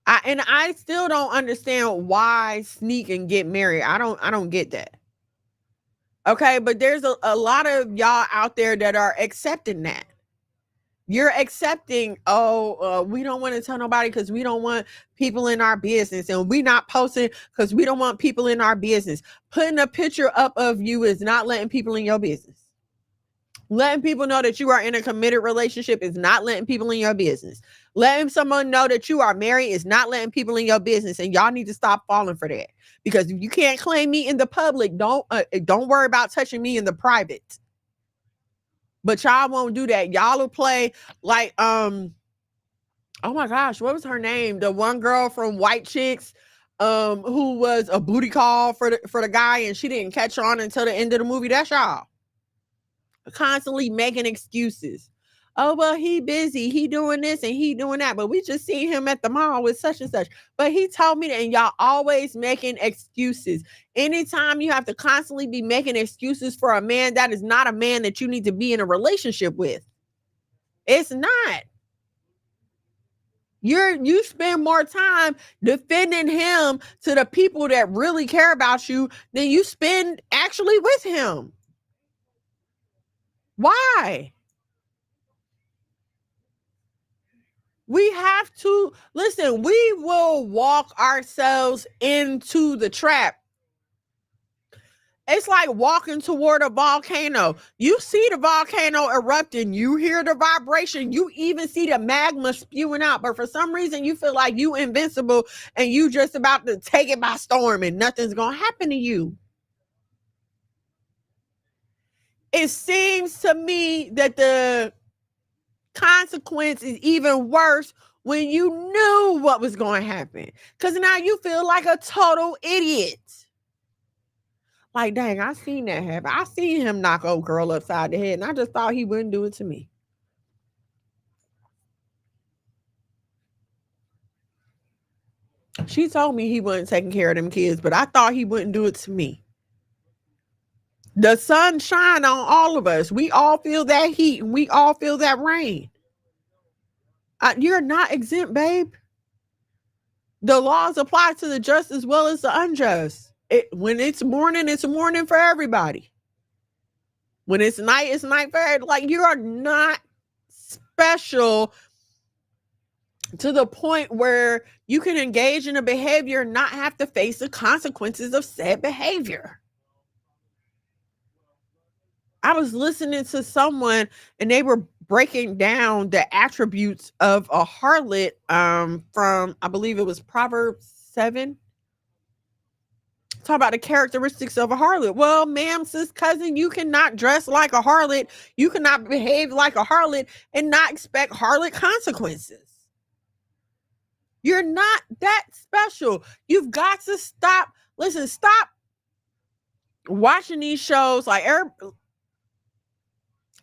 I still don't understand why sneak and get married. I don't get that. Okay, but there's a lot of y'all out there that are accepting that. You're accepting, we don't want to tell nobody because we don't want people in our business, and we not posting because we don't want people in our business. Putting a picture up of you is not letting people in your business. Letting people know that you are in a committed relationship is not letting people in your business. Letting someone know that you are married is not letting people in your business, and y'all need to stop falling for that. Because if you can't claim me in the public, don't worry about touching me in the private. But y'all won't do that. Y'all will play like oh my gosh, what was her name? The one girl from White Chicks who was a booty call for the guy, and she didn't catch on until the end of the movie. That's y'all. Constantly making excuses. Oh, well, he busy. He doing this and he doing that. But we just seen him at the mall with such and such. But he told me that, and y'all always making excuses. Anytime you have to constantly be making excuses for a man, that is not a man that you need to be in a relationship with. It's not. You spend more time defending him to the people that really care about you than you spend actually with him. Why? We have to listen. We will walk ourselves into the trap. It's like walking toward a volcano. You see the volcano erupting. You hear the vibration. You even see the magma spewing out. But for some reason, you feel like you invincible and you just about to take it by storm and nothing's going to happen to you. It seems to me that the consequence is even worse when you knew what was going to happen, because now you feel like a total idiot. Like, dang, I seen that happen. I seen him knock old girl upside the head, and I just thought he wouldn't do it to me. She told me he wasn't taking care of them kids, but I thought he wouldn't do it to me. The sun shine on all of us. We all feel that heat and we all feel that rain. You're not exempt, babe. The laws apply to the just as well as the unjust. When it's morning for everybody. When it's night for everybody. Like, you are not special to the point where you can engage in a behavior and not have to face the consequences of said behavior. I was listening to someone and they were breaking down the attributes of a harlot from, I believe it was Proverbs 7. Talk about the characteristics of a harlot. Well, ma'am, sis, cousin, you cannot dress like a harlot. You cannot behave like a harlot and not expect harlot consequences. You're not that special. You've got to stop. Listen, stop watching these shows.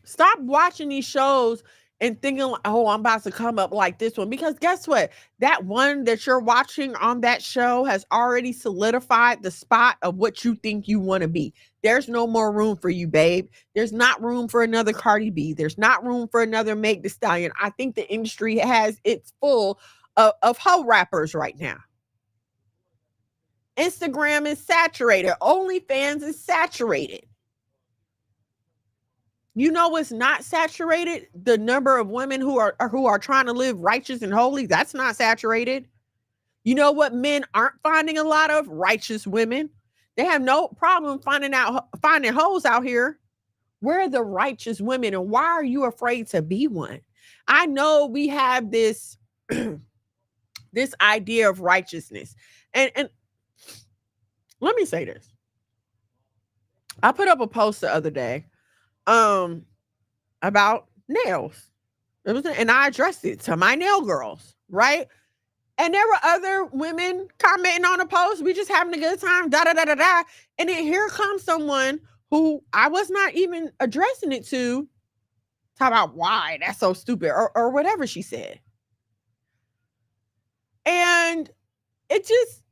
Stop watching these shows and thinking, oh, I'm about to come up like this one. Because guess what? That one that you're watching on that show has already solidified the spot of what you think you want to be. There's no more room for you, babe. There's not room for another Cardi B. There's not room for another Meg Thee Stallion. I think the industry has it's full of hoe rappers right now. Instagram is saturated. OnlyFans is saturated. You know what's not saturated? The number of women who are trying to live righteous and holy. That's not saturated. You know what men aren't finding a lot of? Righteous women. They have no problem finding hoes out here. Where are the righteous women, and why are you afraid to be one? I know we have this this idea of righteousness, and let me say this. I put up a post the other day about nails. And I addressed it to my nail girls, right? And there were other women commenting on the post. We just having a good time, da da da da da. And then here comes someone who I was not even addressing it to, talk about why that's so stupid or whatever she said. And it just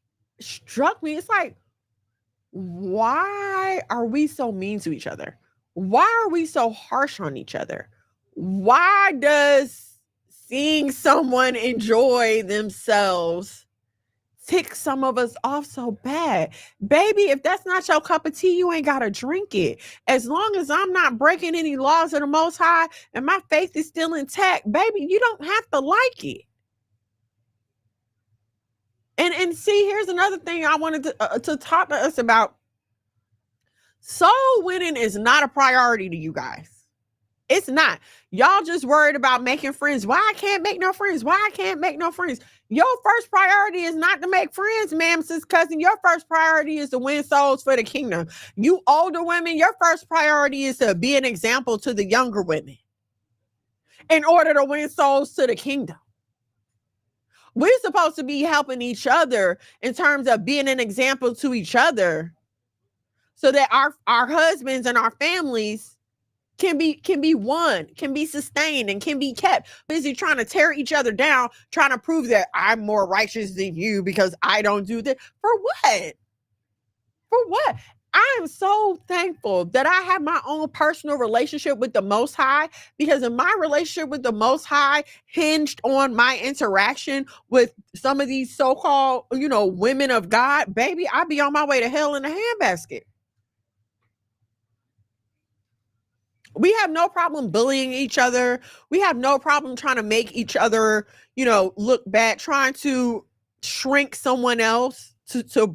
struck me. It's like, why are we so mean to each other? Why are we so harsh on each other? Why does seeing someone enjoy themselves tick some of us off so bad? Baby, if that's not your cup of tea, you ain't got to drink it. As long as I'm not breaking any laws of the Most High and my faith is still intact, baby, you don't have to like it. And see, here's another thing I wanted to talk to us about. Soul winning is not a priority to you guys. It's not. Y'all just worried about making friends. Why I can't make no friends? Why I can't make no friends? Your first priority is not to make friends, ma'am, sis, cousin. Your first priority is to win souls for the kingdom. You older women, your first priority is to be an example to the younger women in order to win souls to the kingdom. We're supposed to be helping each other in terms of being an example to each other so that our husbands and our families can be won, can be sustained, and can be kept. Busy trying to tear each other down, trying to prove that I'm more righteous than you because I don't do this. For what? For what? I am so thankful that I have my own personal relationship with the Most High, because in my relationship with the Most High hinged on my interaction with some of these so-called, women of God, baby, I'd be on my way to hell in a handbasket. We have no problem bullying each other. We have no problem trying to make each other, look bad, trying to shrink someone else to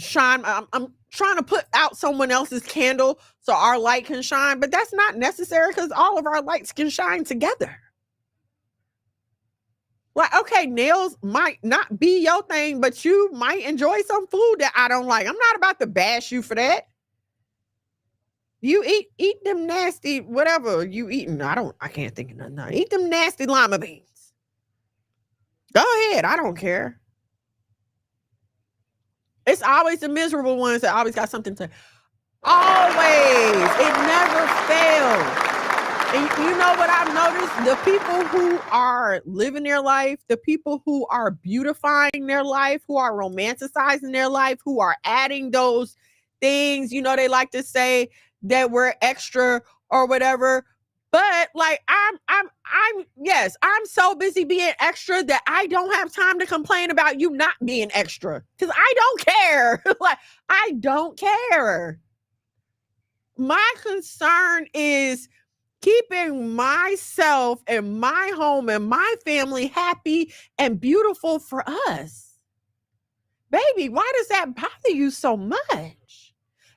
shine. I'm trying to put out someone else's candle so our light can shine, but that's not necessary because all of our lights can shine together. Like, okay, nails might not be your thing, but you might enjoy some food that I don't like. I'm not about to bash you for that. You eat them nasty, whatever you eating. I can't think of nothing. Eat them nasty lima beans. Go ahead. I don't care. It's always the miserable ones that always got something to. Always. It never fails. And you know what I've noticed? The people who are living their life, the people who are beautifying their life, who are romanticizing their life, who are adding those things, they like to say that we're extra or whatever. But like, I'm so busy being extra that I don't have time to complain about you not being extra, because I don't care. Like, I don't care. My concern is keeping myself and my home and my family happy and beautiful for us. Baby, why does that bother you so much?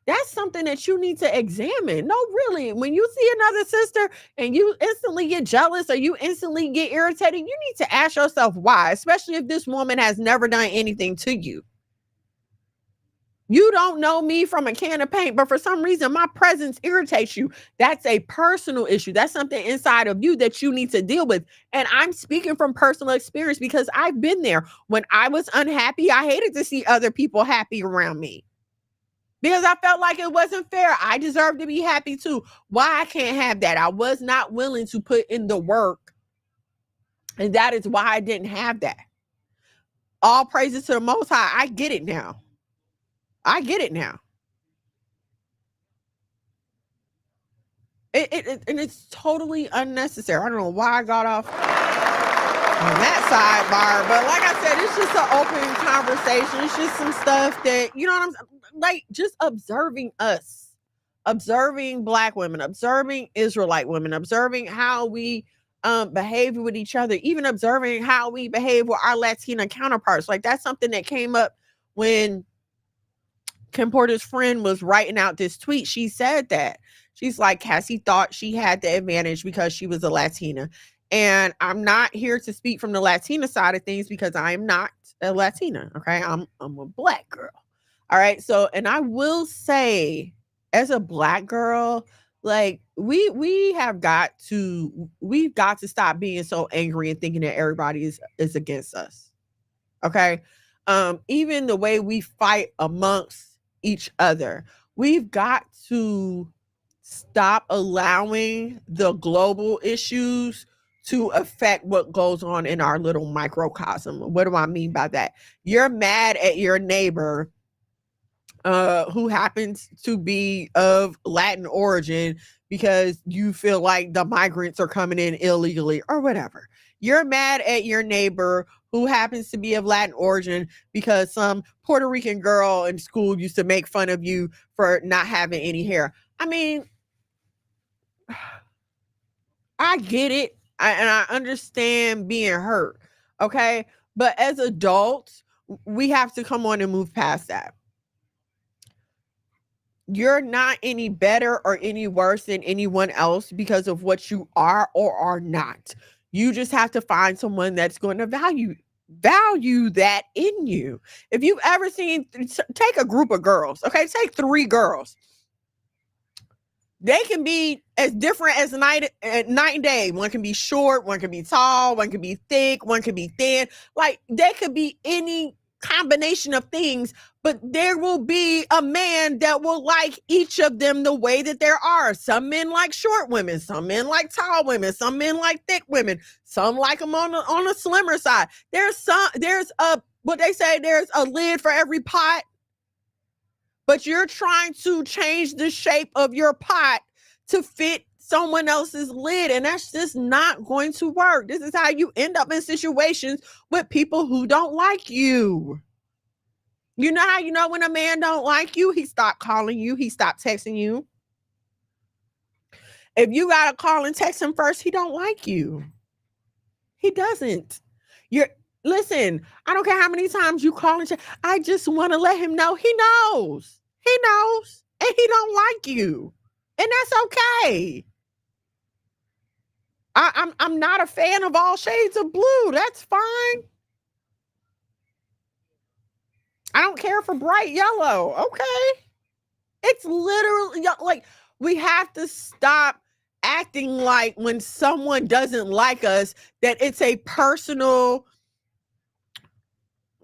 That's something that you need to examine. No, really, when you see another sister and you instantly get jealous or you instantly get irritated, you need to ask yourself why, especially if this woman has never done anything to you. You don't know me from a can of paint, but for some reason my presence irritates you. That's a personal issue. That's something inside of you that you need to deal with. And I'm speaking from personal experience because I've been there. When I was unhappy, I hated to see other people happy around me because I felt like it wasn't fair. I deserve to be happy too. Why I can't have that? I was not willing to put in the work. And that is why I didn't have that. All praises to the Most High. I get it now. I get it now. And it's totally unnecessary. I don't know why I got off on that sidebar, but like I said, it's just an open conversation. It's just some stuff that, you know what I'm saying? Like, just observing us, observing Black women, observing Israelite women, observing how we behave with each other, even observing how we behave with our Latina counterparts. Like, that's something that came up when Kim Porter's friend was writing out this tweet. She said that. She's like, Cassie thought she had the advantage because she was a Latina. And I'm not here to speak from the Latina side of things because I am not a Latina. Okay. I'm a Black girl. All right. So, and I will say, as a Black girl, like we've got to stop being so angry and thinking that everybody is against us. Okay. Even the way we fight amongst each other, we've got to stop allowing the global issues to affect what goes on in our little microcosm. What do I mean by that? You're mad at your neighbor who happens to be of Latin origin because you feel like the migrants are coming in illegally or whatever. You're mad at your neighbor who happens to be of Latin origin because some Puerto Rican girl in school used to make fun of you for not having any hair. I mean, I get it. And I understand being hurt. Okay. But as adults, we have to come on and move past that. You're not any better or any worse than anyone else because of what you are or are not. You just have to find someone that's going to value that in you. If you've ever seen, take a group of girls, okay? Take 3 girls. They can be as different as night and day. One can be short, one can be tall, one can be thick, one can be thin. Like, they could be any combination of things, but there will be a man that will like each of them the way that there are. Some men like short women, some men like tall women, some men like thick women, some like them on a slimmer side. There's what they say, there's a lid for every pot. But you're trying to change the shape of your pot to fit someone else's lid. And that's just not going to work. This is how you end up in situations with people who don't like you. You know how you know when a man don't like you? He stopped calling you. He stopped texting you. If you got to call and text him first, he don't like you. He doesn't. Listen, I don't care how many times you call and check. I just want to let him know. He knows. He knows. And he don't like you. And that's okay. I'm not a fan of all shades of blue. That's fine. I don't care for bright yellow. Okay. It's literally like, we have to stop acting like when someone doesn't like us, that it's a personal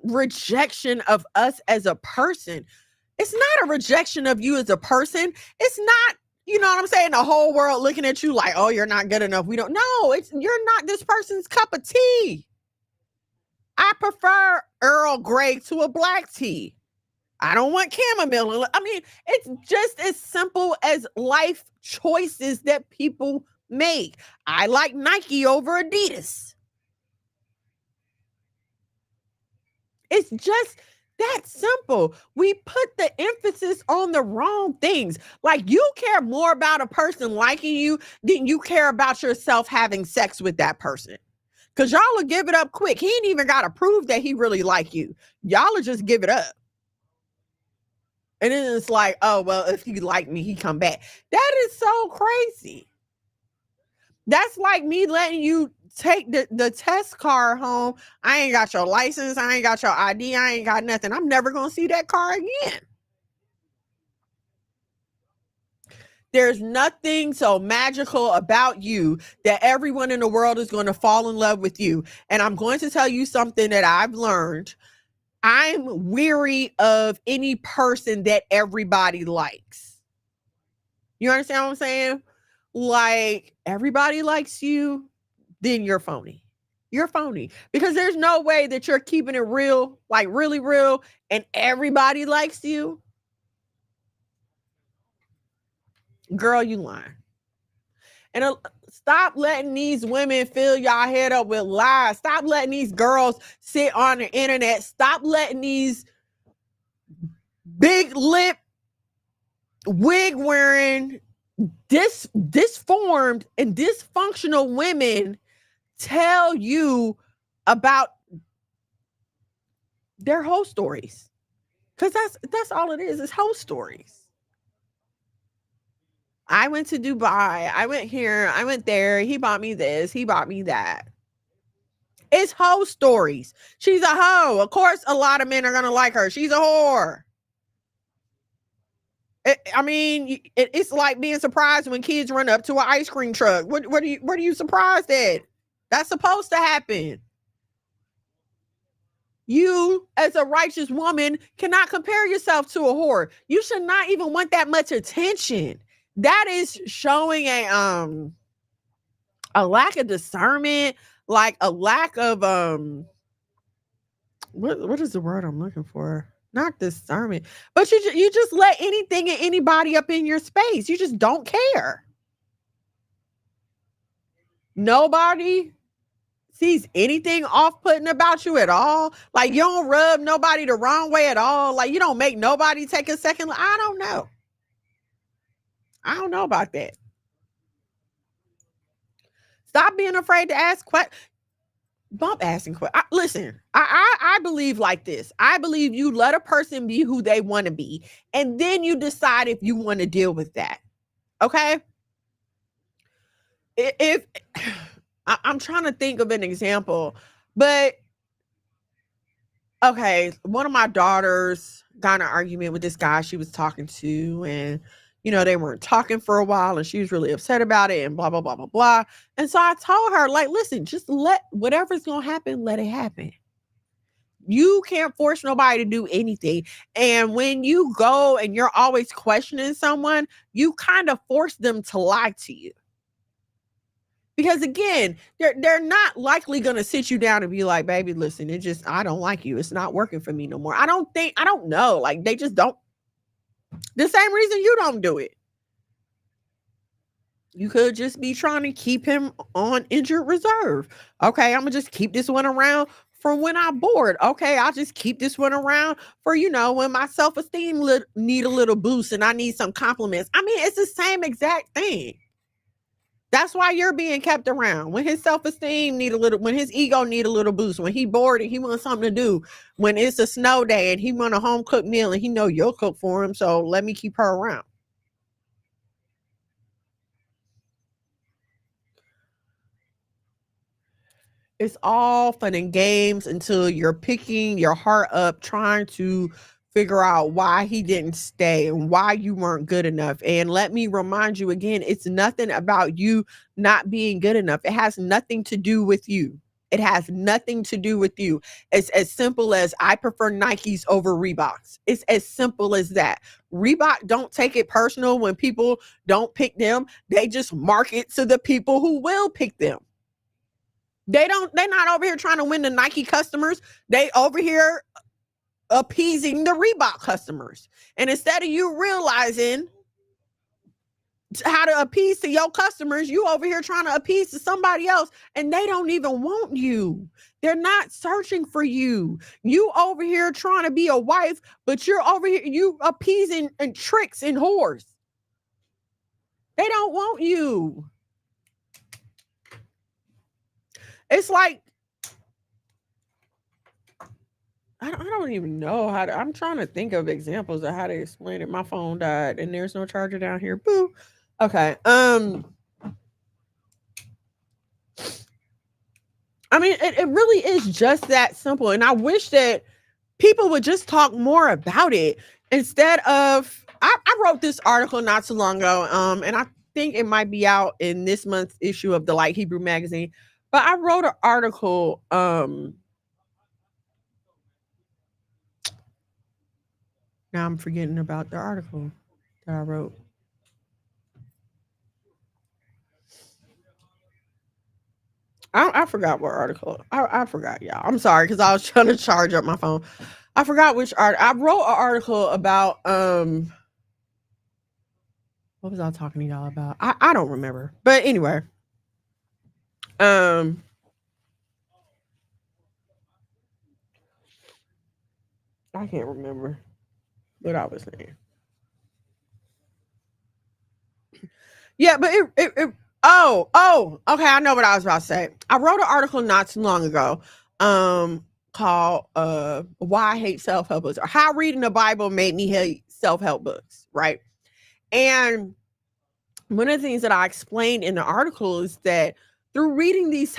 rejection of us as a person. It's not a rejection of you as a person. It's not, you know what I'm saying, the whole world looking at you like, oh, you're not good enough. You're not this person's cup of tea. I prefer Earl Grey to a black tea. I don't want chamomile. I mean, it's just as simple as life choices that people make. I like Nike over Adidas. It's just that simple. We put the emphasis on the wrong things. Like, you care more about a person liking you than you care about yourself having sex with that person. Because y'all will give it up quick. He ain't even got to prove that he really like you. Y'all will just give it up. And then it's like, oh, well, if he like me, he come back. That is so crazy. That's like me letting you take the test car home. I ain't got your license. I ain't got your ID. I ain't got nothing. I'm never going to see that car again. There's nothing so magical about you that everyone in the world is going to fall in love with you. And I'm going to tell you something that I've learned. I'm weary of any person that everybody likes. You understand what I'm saying? Like, everybody likes you, then you're phony. You're phony, because there's no way that you're keeping it real, like really real, and everybody likes you. Girl, you lying. And stop letting these women fill y'all head up with lies. Stop letting these girls sit on the internet. Stop letting these big lip, wig wearing, disformed and dysfunctional women tell you about their whole stories. Because that's all it is whole stories. I went to Dubai. I went here. I went there. He bought me this. He bought me that. It's hoe stories. She's a hoe. Of course, a lot of men are going to like her. She's a whore. It's like being surprised when kids run up to an ice cream truck. What are you surprised at? That's supposed to happen. You, as a righteous woman, cannot compare yourself to a whore. You should not even want that much attention. That is showing a lack of discernment, like a lack of what is the word I'm looking for? Not discernment, but you just let anything and anybody up in your space. You just don't care. Nobody sees anything off-putting about you at all. Like, you don't rub nobody the wrong way at all. Like, you don't make nobody take a second. I don't know. I don't know about that. Stop being afraid to ask questions. Bump asking questions. Listen, I believe like this. I believe you let a person be who they want to be, and then you decide if you want to deal with that. Okay? If I'm trying to think of an example, but okay, one of my daughters got in an argument with this guy she was talking to, and they weren't talking for a while, and she was really upset about it, and blah, blah, blah, blah, blah. And so I told her, like, listen, just let whatever's going to happen, let it happen. You can't force nobody to do anything. And when you go and you're always questioning someone, you kind of force them to lie to you. Because again, they're not likely going to sit you down and be like, baby, listen, I don't like you. It's not working for me no more. I don't know. Like, they just don't. The same reason you don't do it. You could just be trying to keep him on injured reserve. Okay, I'm going to just keep this one around for when I'm bored. Okay, I'll just keep this one around for, when my self-esteem need a little boost and I need some compliments. I mean, it's the same exact thing. That's why you're being kept around. When his self-esteem when his ego need a little boost, when he bored and he wants something to do, when it's a snow day and he want a home cooked meal and he know you'll cook for him, so let me keep her around. It's all fun and games until you're picking your heart up, trying to figure out why he didn't stay and why you weren't good enough. And let me remind you again, it's nothing about you not being good enough. It has nothing to do with you. It has nothing to do with you. It's as simple as I prefer Nikes over Reeboks. It's as simple as that. Reebok don't take it personal when people don't pick them. They just market to the people who will pick them. They're not over here trying to win the Nike customers. They over here appeasing the Reebok customers. And instead of you realizing how to appease to your customers, you over here trying to appease to somebody else, and they don't even want you. They're not searching for you. You over here trying to be a wife, but you're over here, you appeasing and tricks and whores. They don't want you. It's like, I don't even know how to, I'm trying to think of examples of how to explain it. My phone died and there's no charger down here. Boo. Okay. I mean, it really is just that simple. And I wish that people would just talk more about it instead of I wrote this article not too long ago, and I think it might be out in this month's issue of the Light Hebrew magazine. But I wrote an article. Now I'm forgetting about the article that I wrote. I forgot what article. I forgot, y'all. I'm sorry because I was trying to charge up my phone. I forgot which art. I wrote an article about what was I talking to y'all about? I don't remember. But anyway, I can't remember what I was saying. Yeah, but okay, I know what I was about to say. I wrote an article not too long ago, called Why I Hate Self-Help Books, or How Reading the Bible Made Me Hate Self-Help Books, right? And one of the things that I explained in the article is that through reading these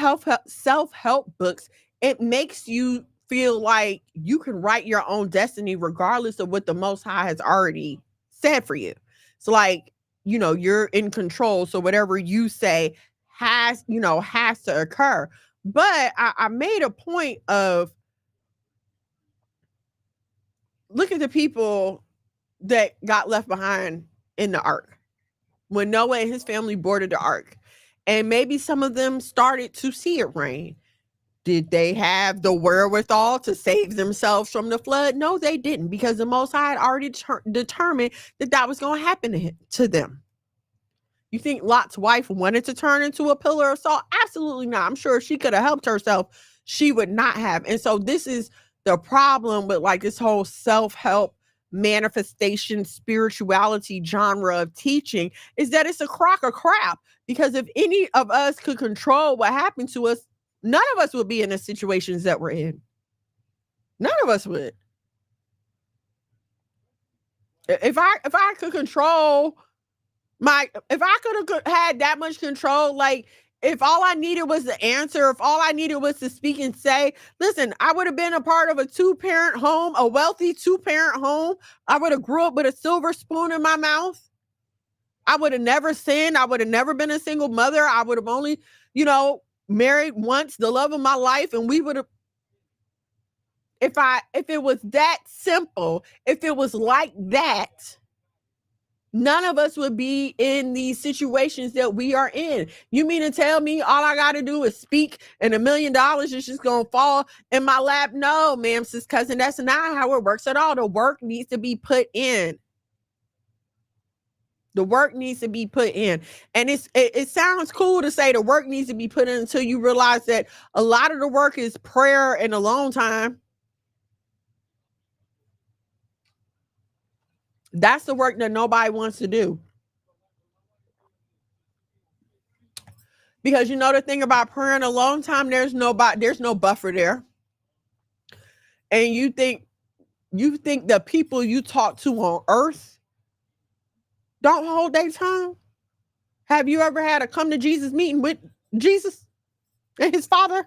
self-help books, it makes you feel like you can write your own destiny regardless of what the Most High has already said for you. So like, you're in control. So whatever you say has to occur. But I made a point of, look at the people that got left behind in the ark when Noah and his family boarded the ark. And maybe some of them started to see it rain. Did they have the wherewithal to save themselves from the flood? No, they didn't, because the Most High had already determined that was going to happen to them. You think Lot's wife wanted to turn into a pillar of salt? Absolutely not. I'm sure if she could have helped herself, she would not have. And so this is the problem with like this whole self-help manifestation spirituality genre of teaching, is that it's a crock of crap. Because if any of us could control what happened to us, none of us would be in the situations that we're in. None of us would. If I could control if I could have had that much control, like if all I needed was the answer, if all I needed was to speak and say, listen, I would have been a part of a 2-parent home, a wealthy 2-parent home. I would have grew up with a silver spoon in my mouth. I would have never sinned. I would have never been a single mother. I would have only, married once, the love of my life. And we would have, if it was that simple, if it was like that, none of us would be in these situations that we are in. You mean to tell me all I got to do is speak and $1 million is just going to fall in my lap? No, ma'am, sis, cousin, that's not how it works at all. The work needs to be put in. The work needs to be put in. And it sounds cool to say the work needs to be put in until you realize that a lot of the work is prayer and alone time. That's the work that nobody wants to do. Because the thing about prayer and alone time, there's no buffer there. And you think the people you talk to on earth don't hold their tongue? Have you ever had a come to Jesus meeting with Jesus and his Father?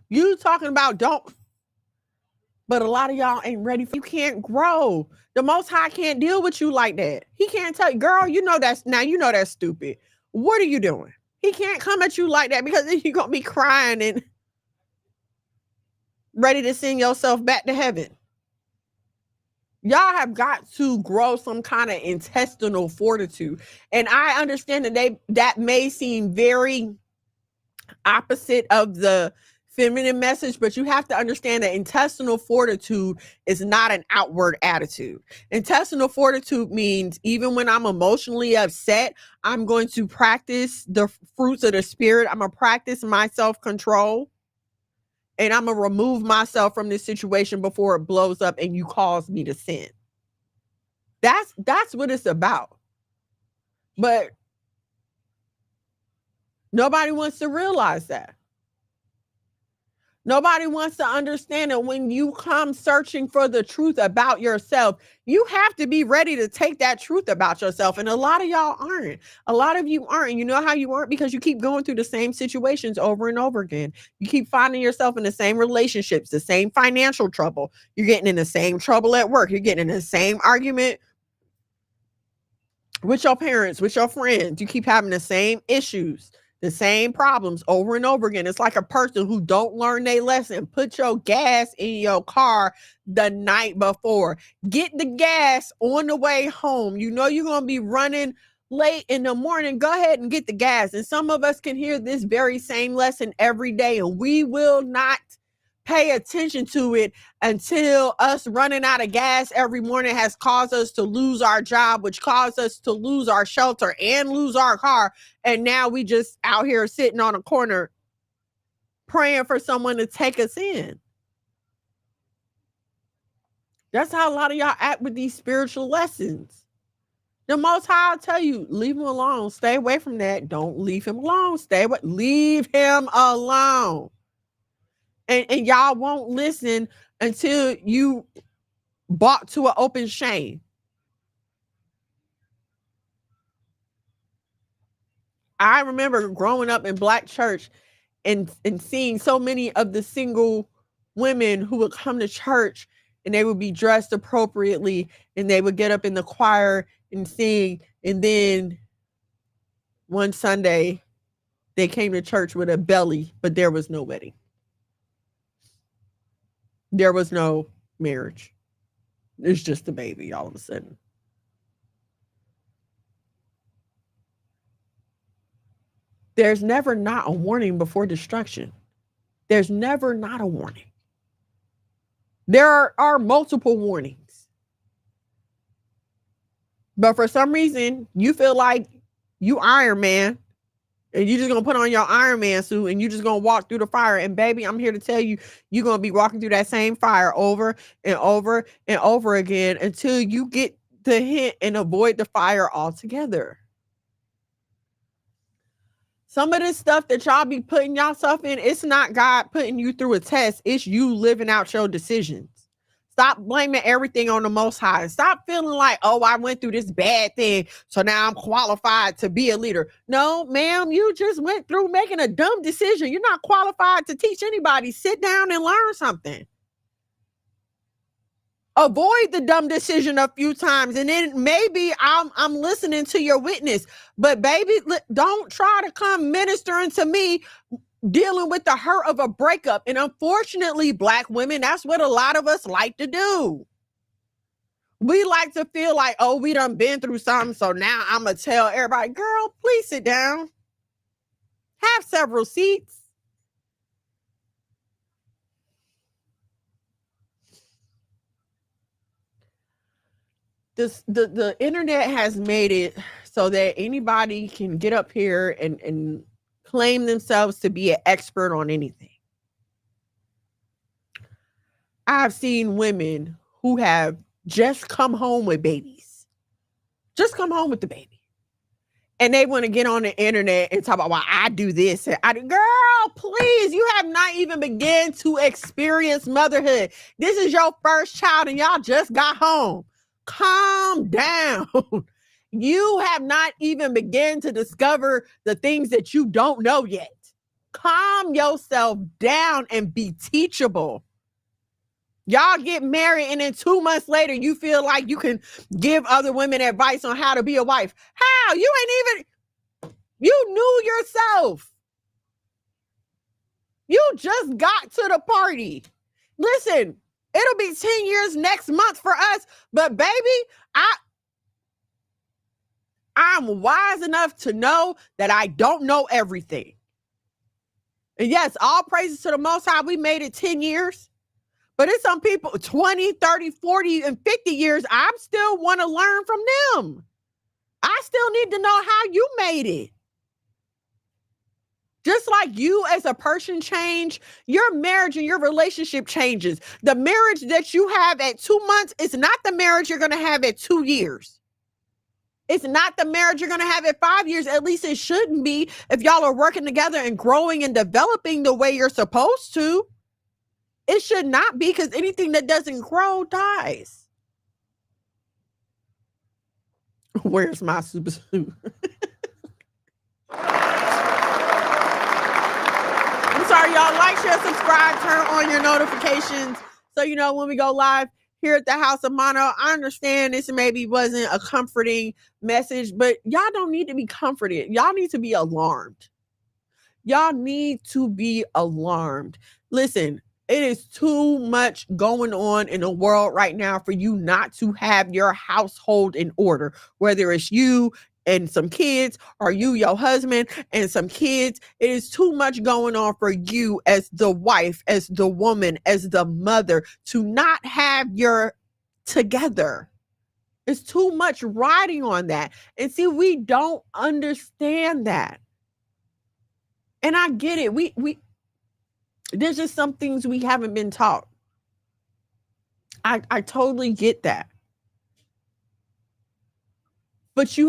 You talking about don't, but a lot of y'all ain't ready for. You can't grow. The Most High can't deal with you like that. He can't tell you, girl, that's stupid. What are you doing? He can't come at you like that, because then you're going to be crying and ready to send yourself back to heaven. Y'all have got to grow some kind of intestinal fortitude. And I understand that may seem very opposite of the feminine message, but you have to understand that intestinal fortitude is not an outward attitude. Intestinal fortitude means even when I'm emotionally upset, I'm going to practice the fruits of the spirit. I'm going to practice my self-control, and I'm going to remove myself from this situation before it blows up and you cause me to sin. That's what it's about. But nobody wants to realize that. Nobody wants to understand that when you come searching for the truth about yourself, you have to be ready to take that truth about yourself. And a lot of y'all aren't. A lot of you aren't. And you know how you aren't? Because you keep going through the same situations over and over again. You keep finding yourself in the same relationships, the same financial trouble. You're getting in the same trouble at work. You're getting in the same argument with your parents, with your friends. You keep having the same issues, the same problems over and over again. It's like a person who don't learn their lesson. Put your gas in your car the night before. Get the gas on the way home. You know you're going to be running late in the morning. Go ahead and get the gas. And some of us can hear this very same lesson every day, and we will not pay attention to it until us running out of gas every morning has caused us to lose our job, which caused us to lose our shelter and lose our car. And now we just out here sitting on a corner praying for someone to take us in. That's how a lot of y'all act with these spiritual lessons. The Most High will tell you, leave him alone. Stay away from that. Don't leave him alone. Stay away. Leave him alone. And y'all won't listen until you bought to an open shame. I remember growing up in Black church and seeing so many of the single women who would come to church and they would be dressed appropriately and they would get up in the choir and sing. And then one Sunday they came to church with a belly, but there was no wedding. There was no marriage. It's just a baby all of a sudden. There's never not a warning before destruction. There's never not a warning. There are multiple warnings. But for some reason, you feel like you Iron Man and you're just going to put on your Iron Man suit and you're just going to walk through the fire. And baby, I'm here to tell you, you're going to be walking through that same fire over and over and over again until you get the hint and avoid the fire altogether. Some of this stuff that y'all be putting yourself in, it's not God putting you through a test. It's you living out your decisions. Stop blaming everything on the Most High. Stop feeling like, oh, I went through this bad thing, so now I'm qualified to be a leader. No, ma'am, you just went through making a dumb decision. You're not qualified to teach anybody. Sit down and learn something. Avoid the dumb decision a few times, and then maybe I'm listening to your witness. But baby, don't try to come ministering to me dealing with the hurt of a breakup. And unfortunately, Black women, that's what a lot of us like to do. We like to feel like, oh, we done been through something, so now I'm going to tell everybody, girl, please sit down. Have several seats. The internet has made it so that anybody can get up here and claim themselves to be an expert on anything. I've seen women who have just come home with babies. Just come home with the baby. And they want to get on the internet and talk about why I do this. And girl, please, you have not even begun to experience motherhood. This is your first child and y'all just got home. Calm down. You have not even begun to discover the things that you don't know yet. Calm yourself down and be teachable. Y'all get married and then 2 months later, you feel like you can give other women advice on how to be a wife. How? You knew yourself. You just got to the party. Listen, it'll be 10 years next month for us, but baby, I'm wise enough to know that I don't know everything. And yes, all praises to the Most High, we made it 10 years. But it's some people, 20, 30, 40, and 50 years, I still want to learn from them. I still need to know how you made it. Just like you as a person change, your marriage and your relationship changes. The marriage that you have at 2 months is not the marriage you're going to have at 2 years. It's not the marriage you're going to have at 5 years. At least it shouldn't be if y'all are working together and growing and developing the way you're supposed to. It should not be, because anything that doesn't grow dies. Where's my super suit? I'm sorry, y'all. Like, share, subscribe, turn on your notifications so you know when we go live here at the House of Mono. I understand this maybe wasn't a comforting message, but y'all don't need to be comforted. Y'all need to be alarmed. Y'all need to be alarmed. Listen, it is too much going on in the world right now for you not to have your household in order, whether it's you and some kids, or you, your husband, and some kids. It is too much going on for you as the wife, as the woman, as the mother, to not have your together. It's too much riding on that. And see, we don't understand that. And I get it. We there's just some things we haven't been taught. I totally get that. But you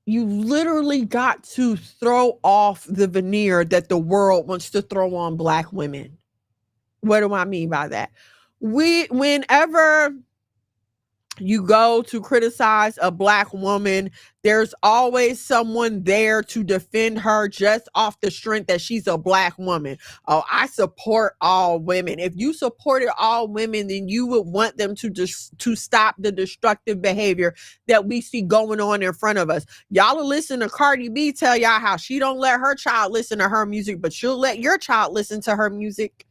literally got to throw off the veneer that the world wants to throw on Black women. What do I mean by that? Whenever you go to criticize a Black woman, there's always someone there to defend her just off the strength that she's a Black woman. Oh, I support all women. If you supported all women, then you would want them to stop the destructive behavior that we see going on in front of us. Y'all will listen to Cardi B tell y'all how she don't let her child listen to her music, but she'll let your child listen to her music.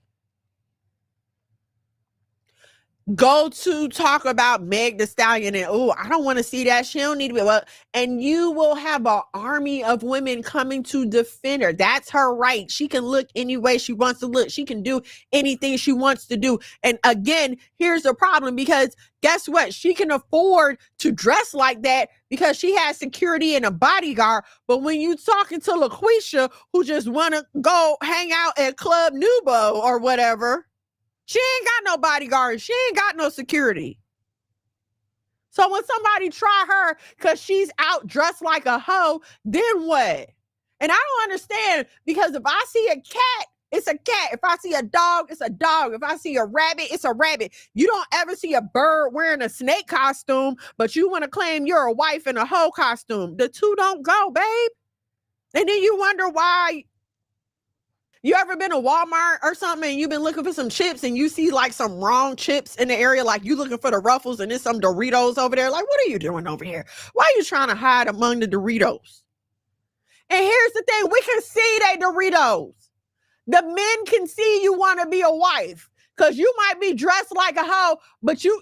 Go to talk about Meg Thee Stallion and, oh, I don't want to see that. She don't need to be. Well, and you will have an army of women coming to defend her. That's her right. She can look any way she wants to look. She can do anything she wants to do. And again, here's the problem, because guess what? She can afford to dress like that because she has security and a bodyguard. But when you talking to LaQuisha, who just want to go hang out at Club Nubo or whatever, she ain't got no bodyguard. She ain't got no security. So when somebody try her because she's out dressed like a hoe, then what? And I don't understand, because if I see a cat, it's a cat. If I see a dog, it's a dog. If I see a rabbit, it's a rabbit. You don't ever see a bird wearing a snake costume, but you want to claim you're a wife in a hoe costume. The two don't go, babe. And then you wonder why. You ever been to Walmart or something and you've been looking for some chips and you see like some wrong chips in the area, like you looking for the Ruffles and there's some Doritos over there? Like, what are you doing over here? Why are you trying to hide among the Doritos? And here's the thing, we can see they Doritos. The men can see you want to be a wife, because you might be dressed like a hoe, but you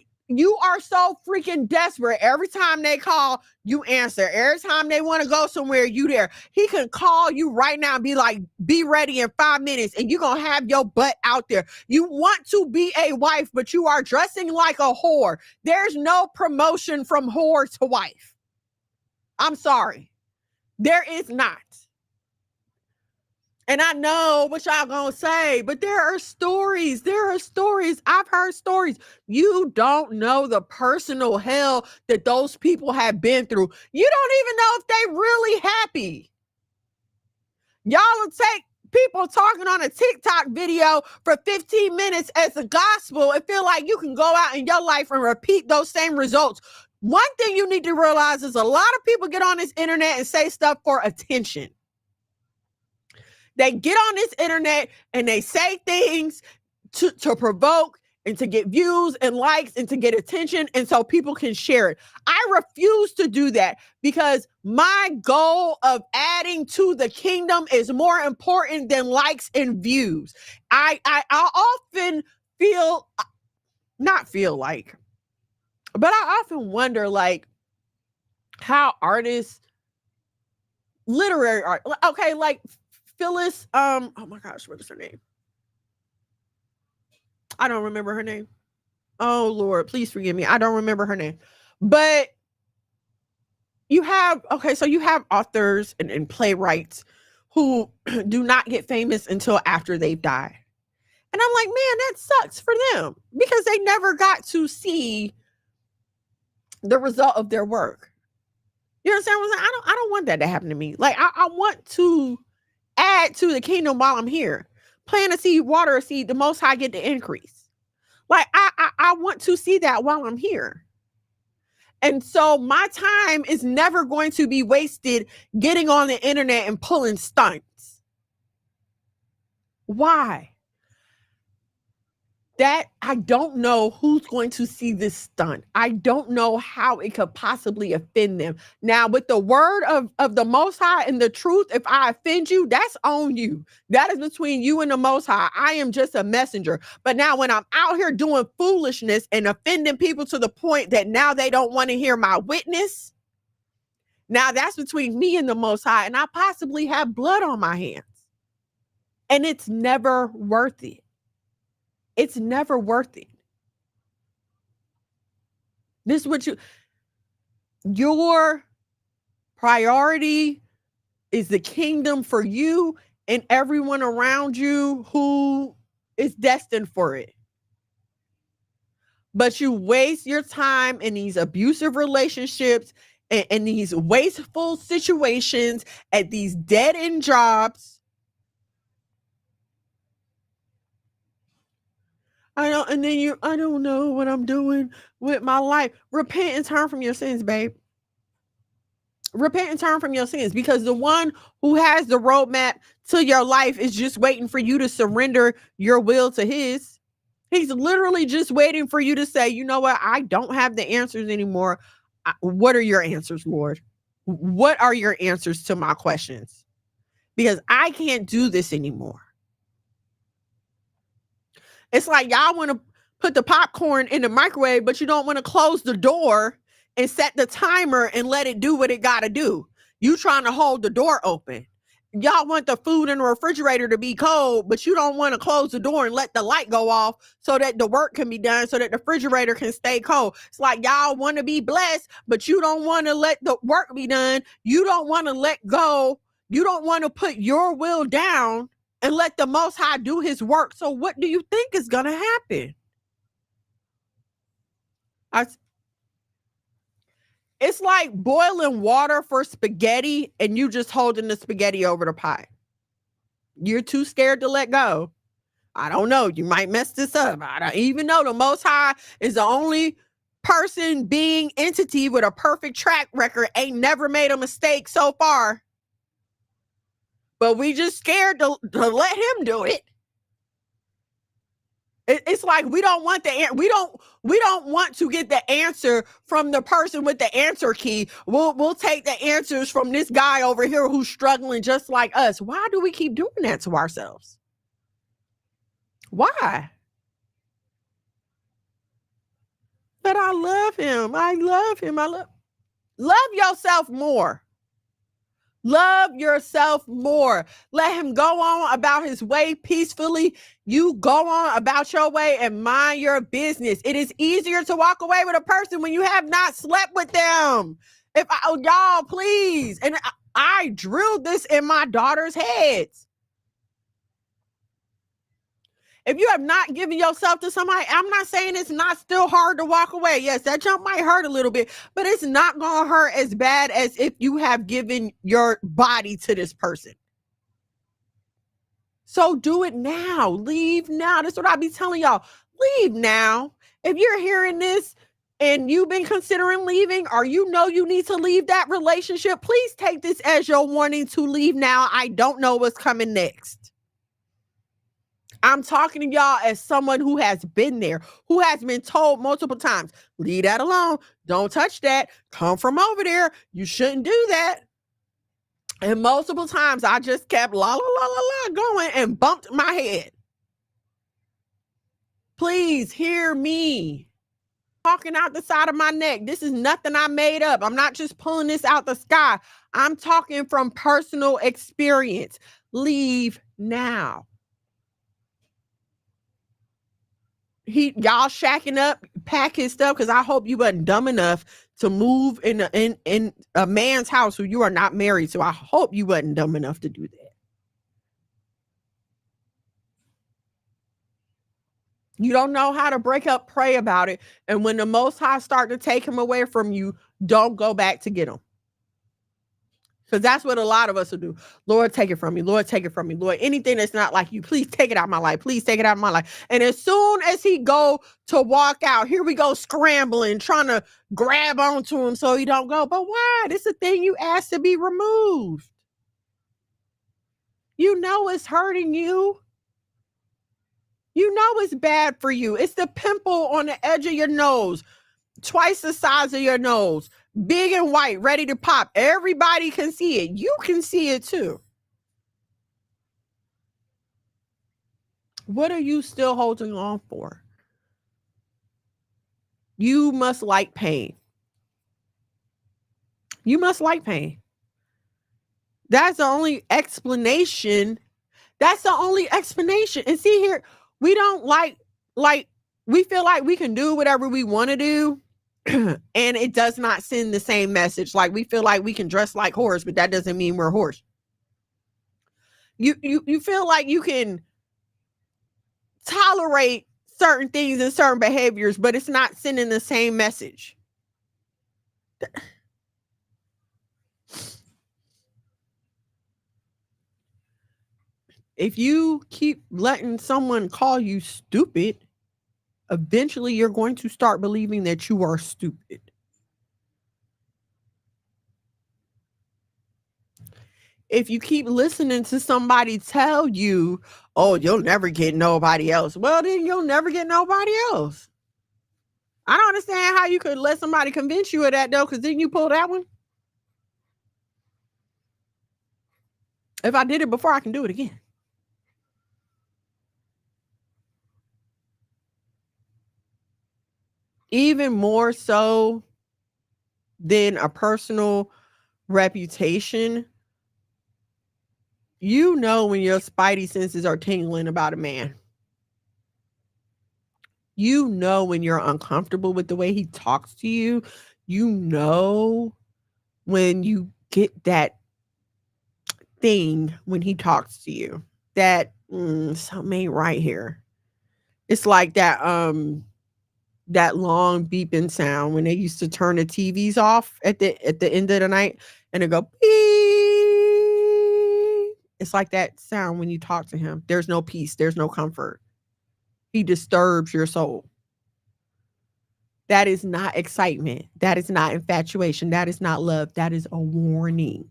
are so freaking desperate. Every time they call, you answer. Every time they want to go somewhere, you there. He can call you right now and be like, be ready in 5 minutes, and you're going to have your butt out there. You want to be a wife, but you are dressing like a whore. There's no promotion from whore to wife. I'm sorry. There is not. And I know what y'all gonna say, but there are stories. I've heard stories. You don't know the personal hell that those people have been through. You don't even know if they really happy. Y'all will take people talking on a TikTok video for 15 minutes as a gospel and feel like you can go out in your life and repeat those same results. One thing you need to realize is a lot of people get on this internet and say stuff for attention. They get on this internet and they say things to provoke and to get views and likes and to get attention, and so people can share it. I refuse to do that, because my goal of adding to the kingdom is more important than likes and views. I often but I often wonder, like, how artists, literary art, okay, like Phyllis, oh my gosh, what is her name? I don't remember her name. Oh Lord, please forgive me. I don't remember her name. But you have authors and playwrights who do not get famous until after they've died. And I'm like, man, that sucks for them, because they never got to see the result of their work. You understand what I'm saying? I don't want that to happen to me. Like, I want to add to the kingdom while I'm here. plant a seed, water a seed, the Most High get the increase. Like I want to see that while I'm here. And so my time is never going to be wasted getting on the internet and pulling stunts. Why? That I don't know who's going to see this stunt. I don't know how it could possibly offend them. Now, with the word of the Most High and the truth, if I offend you, that's on you. That is between you and the Most High. I am just a messenger. But now when I'm out here doing foolishness and offending people to the point that now they don't want to hear my witness, now that's between me and the Most High, and I possibly have blood on my hands. And it's never worth it. It's never worth it. This is what your priority is the kingdom for you and everyone around you who is destined for it. But you waste your time in these abusive relationships and these wasteful situations at these dead-end jobs. I don't know what I'm doing with my life. Repent and turn from your sins, babe. Repent and turn from your sins, because the one who has the roadmap to your life is just waiting for you to surrender your will to his. He's literally just waiting for you to say, you know what? I don't have the answers anymore. What are your answers, Lord? What are your answers to my questions? Because I can't do this anymore. It's like y'all want to put the popcorn in the microwave, but you don't want to close the door and set the timer and let it do what it got to do. You trying to hold the door open. Y'all want the food in the refrigerator to be cold, but you don't want to close the door and let the light go off so that the work can be done, so that the refrigerator can stay cold. It's like y'all want to be blessed, but you don't want to let the work be done. You don't want to let go. You don't want to put your will down and let the Most High do his work. So what do you think is going to happen? It's like boiling water for spaghetti and you just holding the spaghetti over the pot. You're too scared to let go. I don't know. You might mess this up. I don't even know. The Most High is the only person, being, entity with a perfect track record, ain't never made a mistake so far. But we just scared to let him do it. It's like we don't want we don't want to get the answer from the person with the answer key. We'll take the answers from this guy over here who's struggling just like us. Why do we keep doing that to ourselves? Why? But I love him. I love him. Love yourself more. Love yourself more. Let him go on about his way peacefully. You go on about your way and mind your business. It is easier to walk away with a person when you have not slept with them. Y'all, please. And I drilled this in my daughter's heads. If you have not given yourself to somebody, I'm not saying it's not still hard to walk away. Yes, that jump might hurt a little bit, but it's not going to hurt as bad as if you have given your body to this person. So do it now. Leave now. That's what I be telling y'all. Leave now. If you're hearing this and you've been considering leaving, or you know you need to leave that relationship, please take this as your warning to leave now. I don't know what's coming next. I'm talking to y'all as someone who has been there, who has been told multiple times, leave that alone. Don't touch that. Come from over there. You shouldn't do that. And multiple times I just kept la la la la la going and bumped my head. Please hear me. Talking out the side of my neck. This is nothing I made up. I'm not just pulling this out the sky. I'm talking from personal experience. Leave now. Y'all shacking up, pack his stuff, because I hope you wasn't dumb enough to move in a man's house who you are not married to. I hope you wasn't dumb enough to do that. You don't know how to break up, pray about it. And when the Most High start to take him away from you, don't go back to get him. Because that's what a lot of us will do. Lord, take it from me. Lord, take it from me. Lord, anything that's not like you, please take it out of my life. Please take it out of my life. And as soon as he go to walk out, here we go scrambling, trying to grab onto him so he don't go. But why? This is a thing you asked to be removed. You know it's hurting you. You know it's bad for you. It's the pimple on the edge of your nose, twice the size of your nose, big and white, ready to pop. Everybody can see it. You can see it too. What are you still holding on for? You must like pain. You must like pain. That's the only explanation. That's the only explanation. And see here, we don't like we feel like we can do whatever we want to do. And it does not send the same message. Like we feel like we can dress like horse, but that doesn't mean we're horse. You feel like you can tolerate certain things and certain behaviors, but it's not sending the same message. If you keep letting someone call you stupid, eventually you're going to start believing that you are stupid. If you keep listening to somebody tell you, oh, you'll never get nobody else, well, then you'll never get nobody else. I don't understand how you could let somebody convince you of that, though, because didn't you pull that one? If I did it before, I can do it again. Even more so than a personal reputation, you know when your spidey senses are tingling about a man. You know when you're uncomfortable with the way he talks to you. You know when you get that thing when he talks to you that something ain't right here. It's like that long beeping sound when they used to turn the TVs off at the end of the night and it go beep. It's like that sound when you talk to him. There's no peace. There's no comfort. He disturbs your soul. That is not excitement. That is not infatuation. That is not love. That is a warning.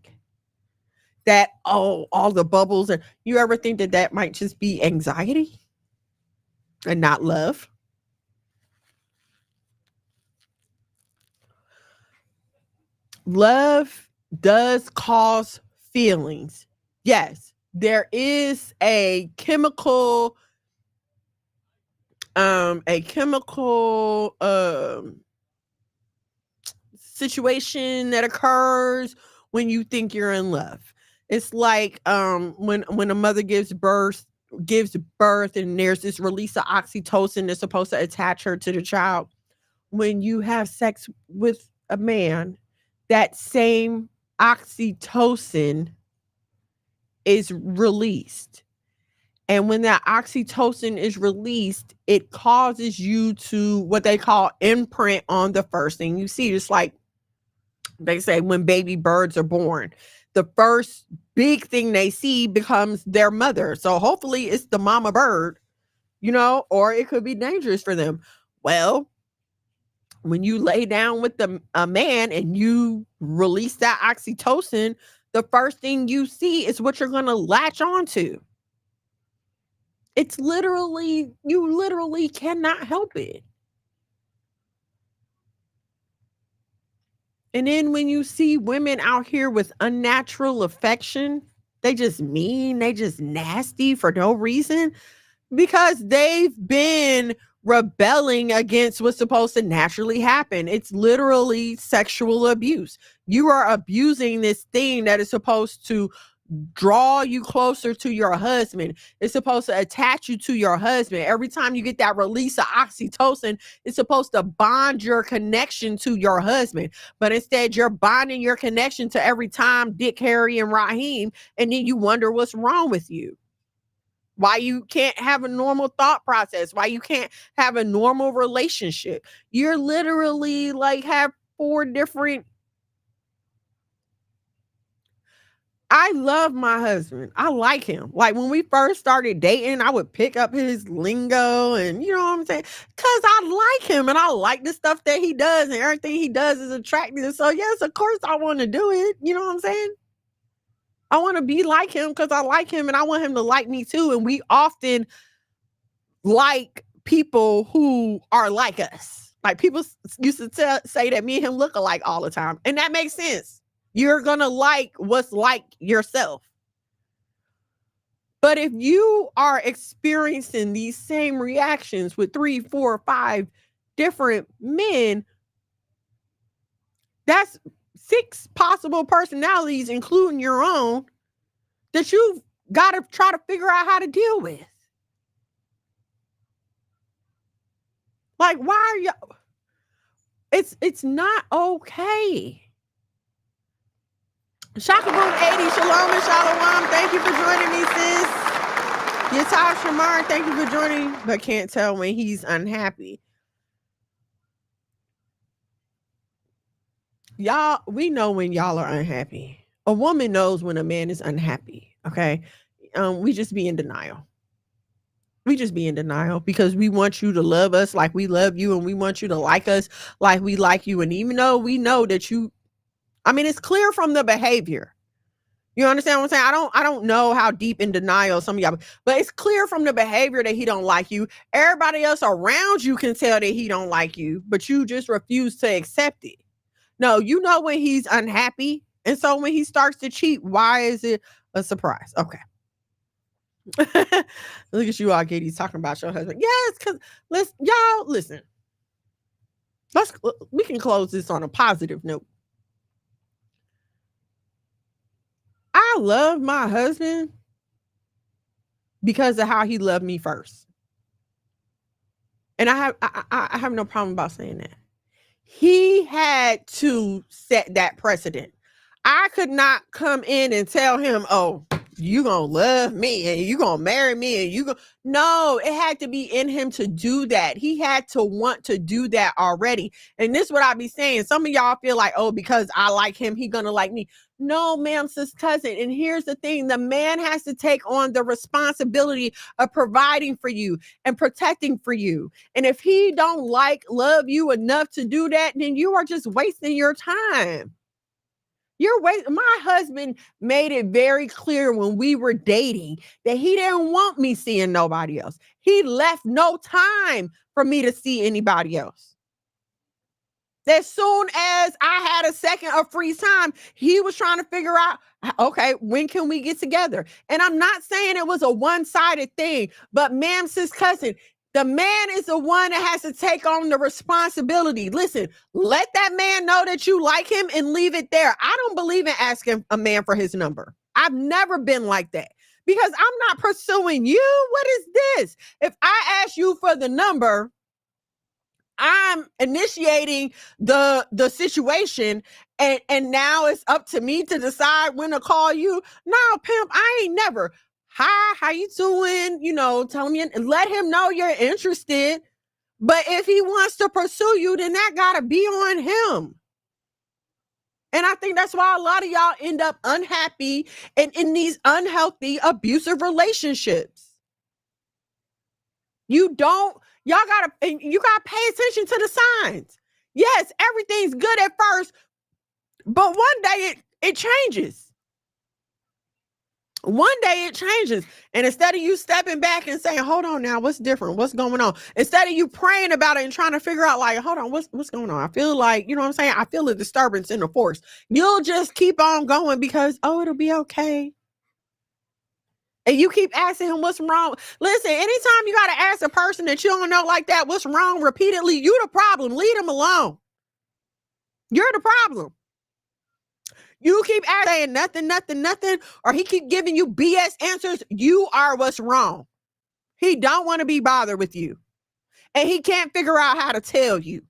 That, oh, all the bubbles. And you ever think that might just be anxiety and not love? Love does cause feelings. Yes, there is a chemical situation that occurs when you think you're in love. It's like when a mother gives birth and there's this release of oxytocin that's supposed to attach her to the child. When you have sex with a man, that same oxytocin is released. And when that oxytocin is released, it causes you to what they call imprint on the first thing you see. It's like they say when baby birds are born, the first big thing they see becomes their mother. So hopefully it's the mama bird, or it could be dangerous for them. Well, when you lay down with a man and you release that oxytocin, the first thing you see is what you're going to latch onto. It's you literally cannot help it. And then when you see women out here with unnatural affection, they just mean, they just nasty for no reason, because they've been rebelling against what's supposed to naturally happen. It's literally sexual abuse. You are abusing this thing that is supposed to draw you closer to your husband. It's supposed to attach you to your husband. Every time you get that release of oxytocin, it's supposed to bond your connection to your husband. But instead, you're bonding your connection to every time Dick, Harry, and Raheem, and then you wonder what's wrong with you. Why you can't have a normal thought process, why you can't have a normal relationship. You're literally like have 4 different I love my husband. I like him. Like when we first started dating, I would pick up his lingo and you know what I'm saying? Cause I like him and I like the stuff that he does and everything he does is attractive. So yes, of course I want to do it. You know what I'm saying? I want to be like him because I like him and I want him to like me too. And we often like people who are like us. Like people used to say that me and him look alike all the time. And that makes sense. You're going to like what's like yourself. But if you are experiencing these same reactions with 3, 4, 5 different men, that's 6 possible personalities, including your own, that you've got to try to figure out how to deal with. Like, why are you? It's not okay. Shaka Boom 80, Shalom and Shalom. Thank you for joining me, sis. Yatab Shamar, thank you for joining, but can't tell when he's unhappy. Y'all, we know when y'all are unhappy. A woman knows when a man is unhappy, okay? We just be in denial. We just be in denial because we want you to love us like we love you and we want you to like us like we like you. And even though we know that it's clear from the behavior. You understand what I'm saying? I don't know how deep in denial some of y'all, but it's clear from the behavior that he don't like you. Everybody else around you can tell that he don't like you, but you just refuse to accept it. No, you know when he's unhappy. And so when he starts to cheat, why is it a surprise? Okay. Look at you all, Katie's talking about your husband. Yes, because listen. We can close this on a positive note. I love my husband because of how he loved me first. And I have no problem about saying that. He had to set that precedent. I could not come in and tell him, oh, you gonna love me and you gonna marry me and you go. No, it had to be in him to do that. He had to want to do that already. And this is what I be saying. Some of y'all feel like, oh, because I like him, he gonna like me. No, ma'am, sis cousin. And here's the thing. The man has to take on the responsibility of providing for you and protecting for you. And if he don't love you enough to do that, then you are just wasting your time. My husband made it very clear when we were dating that he didn't want me seeing nobody else. He left no time for me to see anybody else. As soon as I had a second of free time, he was trying to figure out, okay, when can we get together? And I'm not saying it was a one-sided thing, but ma'am, sis cousin, the man is the one that has to take on the responsibility. Listen, let that man know that you like him and leave it there. I don't believe in asking a man for his number. I've never been like that because I'm not pursuing you. What is this? If I ask you for the number, I'm initiating the situation and now it's up to me to decide when to call you. No, pimp, I ain't never. Hi, how you doing? Tell me and let him know you're interested. But if he wants to pursue you, then that gotta be on him. And I think that's why a lot of y'all end up unhappy and in these unhealthy, abusive relationships. You gotta pay attention to the signs. Yes, everything's good at first, but one day it changes. One day it changes. And instead of you stepping back and saying, hold on now, what's different? What's going on? Instead of you praying about it and trying to figure out like, hold on, what's going on? I feel like, you know what I'm saying? I feel a disturbance in the force. You'll just keep on going because, it'll be okay. And you keep asking him what's wrong. Listen, anytime you got to ask a person that you don't know like that, what's wrong repeatedly, you the problem. Leave him alone. You're the problem. You keep saying nothing, or he keep giving you BS answers. You are what's wrong. He don't want to be bothered with you. And he can't figure out how to tell you.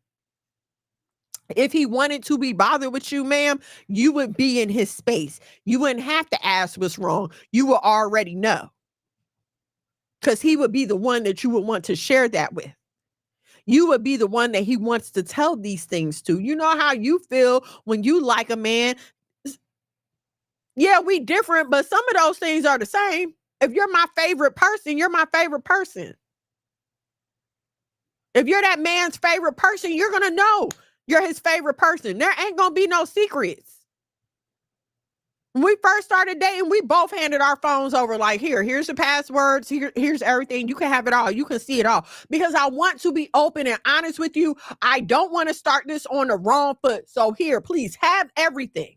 If he wanted to be bothered with you, ma'am, you would be in his space. You wouldn't have to ask what's wrong. You would already know. Because he would be the one that you would want to share that with. You would be the one that he wants to tell these things to. You know how you feel when you like a man. Yeah, we different, but some of those things are the same. If you're my favorite person, you're my favorite person. If you're that man's favorite person, you're going to know you're his favorite person. There ain't going to be no secrets. When we first started dating, we both handed our phones over like, here's the passwords, here's everything. You can have it all. You can see it all. Because I want to be open and honest with you. I don't want to start this on the wrong foot. So here, please have everything.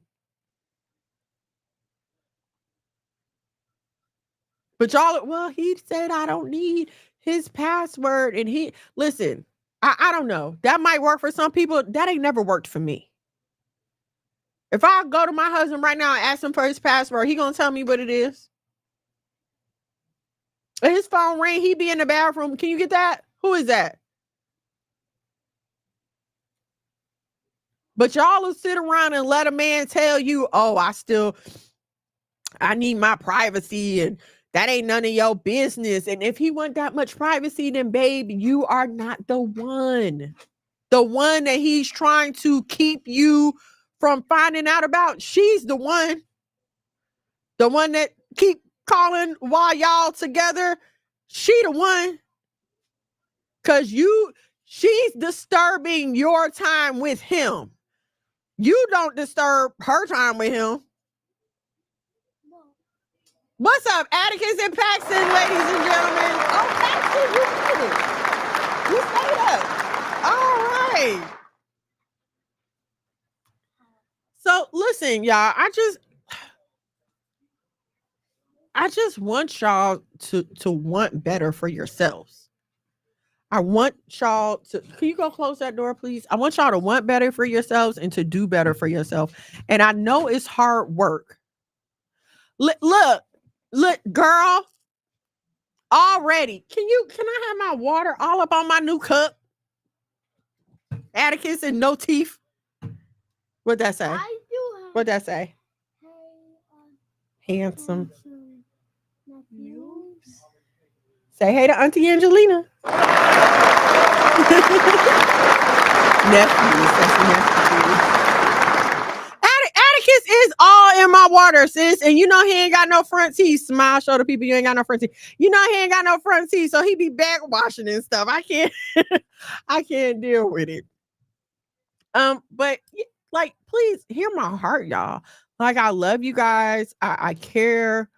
But y'all, well, he said I don't need his password. And listen, I don't know. That might work for some people. That ain't never worked for me. If I go to my husband right now and ask him for his password, he gonna tell me what it is. If his phone ring, he be in the bathroom. Can you get that? Who is that? But y'all will sit around and let a man tell you, oh, I need my privacy and that ain't none of your business. And if he want that much privacy, then babe, you are not the one. The one that he's trying to keep you from finding out about, she's the one. The one that keep calling while y'all together, she the one. Cause she's disturbing your time with him. You don't disturb her time with him. What's up, Atticus and Paxton, ladies and gentlemen? Oh, Paxton, you did it. You stayed up. All right. So listen, y'all, I just want y'all to want better for yourselves. I want y'all to, can you go close that door, please? I want y'all to want better for yourselves and to do better for yourself. And I know it's hard work. Look, girl, already. Can I have my water all up on my new cup? Atticus and no teeth. What'd that say? What'd that say? Handsome. Say hey to Auntie Angelina. Nephews. That's nephews. Atticus is all in my water, sis. And you know he ain't got no front teeth. Smile, show the people you ain't got no front teeth. You know he ain't got no front teeth, so he be back washing and stuff. I can't deal with it. But like, please hear my heart, y'all. Like, I love you guys. I care.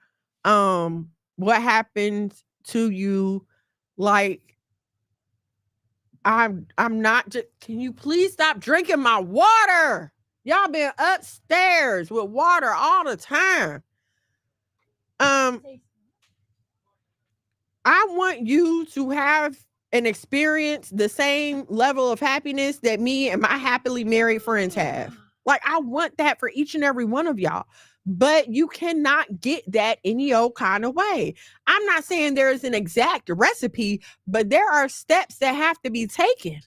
What happened to you? Like, I'm not just, can you please stop drinking my water? Y'all been upstairs with water all the time. I want you to have and experience the same level of happiness that me and my happily married friends have. Like, I want that for each and every one of y'all. But you cannot get that any old kind of way. I'm not saying there is an exact recipe, but there are steps that have to be taken.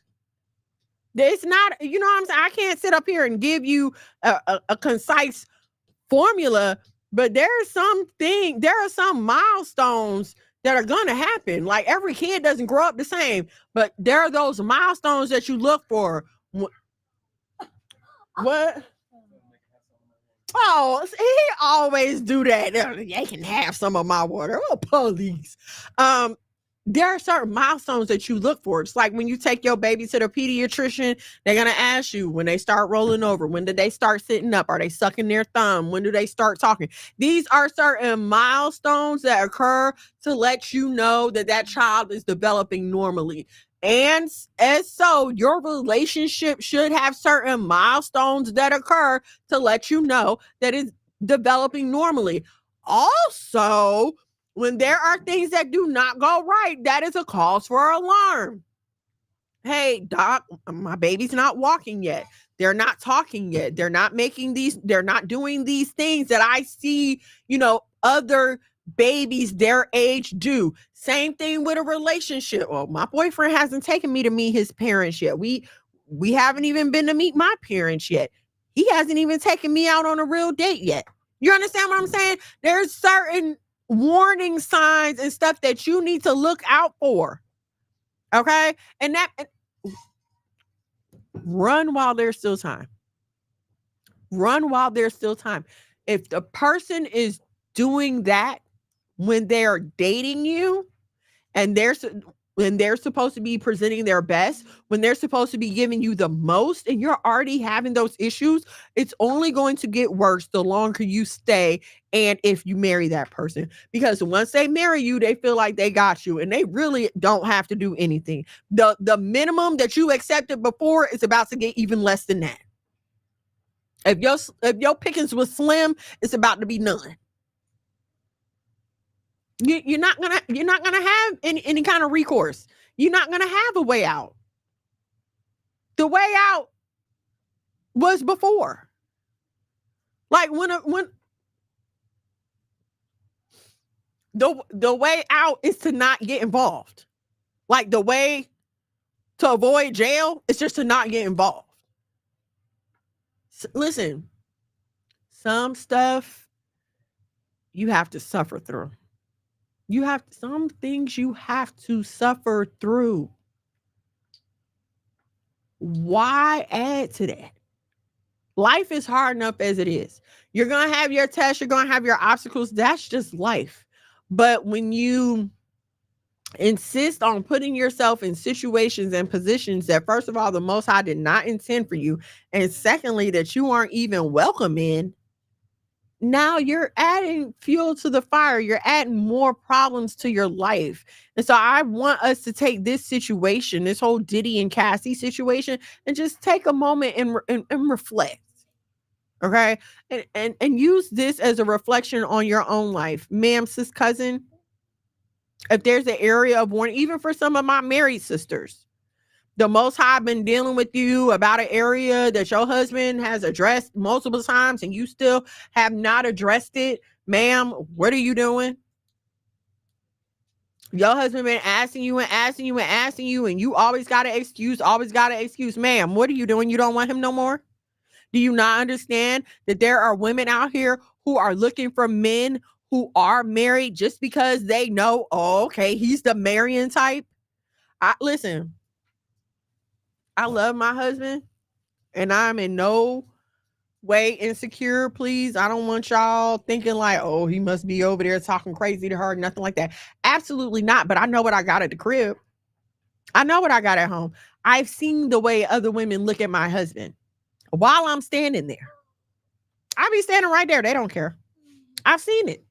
It's not, you know what I'm saying? I can't sit up here and give you a concise formula, but there are some milestones that are going to happen. Like, every kid doesn't grow up the same, but there are those milestones that you look for. What? Oh, he always do that. They can have some of my water. Oh, police. There are certain milestones that you look for. It's like when you take your baby to the pediatrician, they're going to ask you when they start rolling over, when did they start sitting up? Are they sucking their thumb? When do they start talking? These are certain milestones that occur to let you know that that child is developing normally. And as so, your relationship should have certain milestones that occur to let you know that it's developing normally. Also, when there are things that do not go right, that is a cause for alarm. Hey, doc, my baby's not walking yet. They're not talking yet. They're not doing these things that I see, other babies their age do. Same thing with a relationship. Well, my boyfriend hasn't taken me to meet his parents yet. We haven't even been to meet my parents yet. He hasn't even taken me out on a real date yet. You understand what I'm saying? There's certain warning signs and stuff that you need to look out for. Okay? And run while there's still time. Run while there's still time. If the person is doing that when they're dating you and when they're supposed to be presenting their best, when they're supposed to be giving you the most, and you're already having those issues, it's only going to get worse the longer you stay and if you marry that person. Because once they marry you, they feel like they got you and they really don't have to do anything. The minimum that you accepted before is about to get even less than that. If your pickings was slim, it's about to be none. You're not gonna have any kind of recourse. You're not gonna have a way out. The way out was before. Like when the way out is to not get involved. Like the way to avoid jail is just to not get involved. Listen, some stuff you have to suffer through. Some things you have to suffer through. Why add to that? Life is hard enough as it is. You're going to have your tests, you're going to have your obstacles. That's just life. But when you insist on putting yourself in situations and positions that, first of all, the Most High did not intend for you, and secondly, that you aren't even welcome in, now you're adding fuel to the fire. You're adding more problems to your life. And so I want us to take this situation, this whole Diddy and Cassie situation, and just take a moment and reflect. Okay. And use this as a reflection on your own life. Ma'am, sis, cousin, if there's an area of warning, even for some of my married sisters, the Most High been dealing with you about an area that your husband has addressed multiple times and you still have not addressed it. Ma'am, what are you doing? Your husband been asking you and asking you and asking you, and you always got an excuse, Ma'am, what are you doing? You don't want him no more? Do you not understand that there are women out here who are looking for men who are married just because they know, oh, okay, he's the marrying type? Listen, I love my husband and I'm in no way insecure. Please, I don't want y'all thinking like, oh, he must be over there talking crazy to her. Nothing like that. Absolutely not. But I know what I got at the crib. I know what I got at home. I've seen the way other women look at my husband while I'm standing there. I be standing right there. They don't care. I've seen it.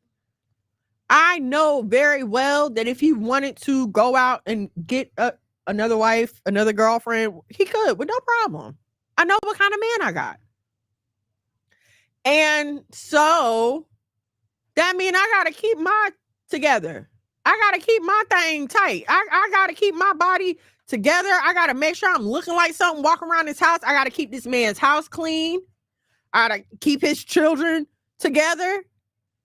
I know very well that if he wanted to go out and get another wife, another girlfriend, he could with no problem. I know what kind of man I got. And so that means I got to keep my together. I got to keep my thing tight. I got to keep my body together. I got to make sure I'm looking like something walking around his house. I got to keep this man's house clean. I got to keep his children together.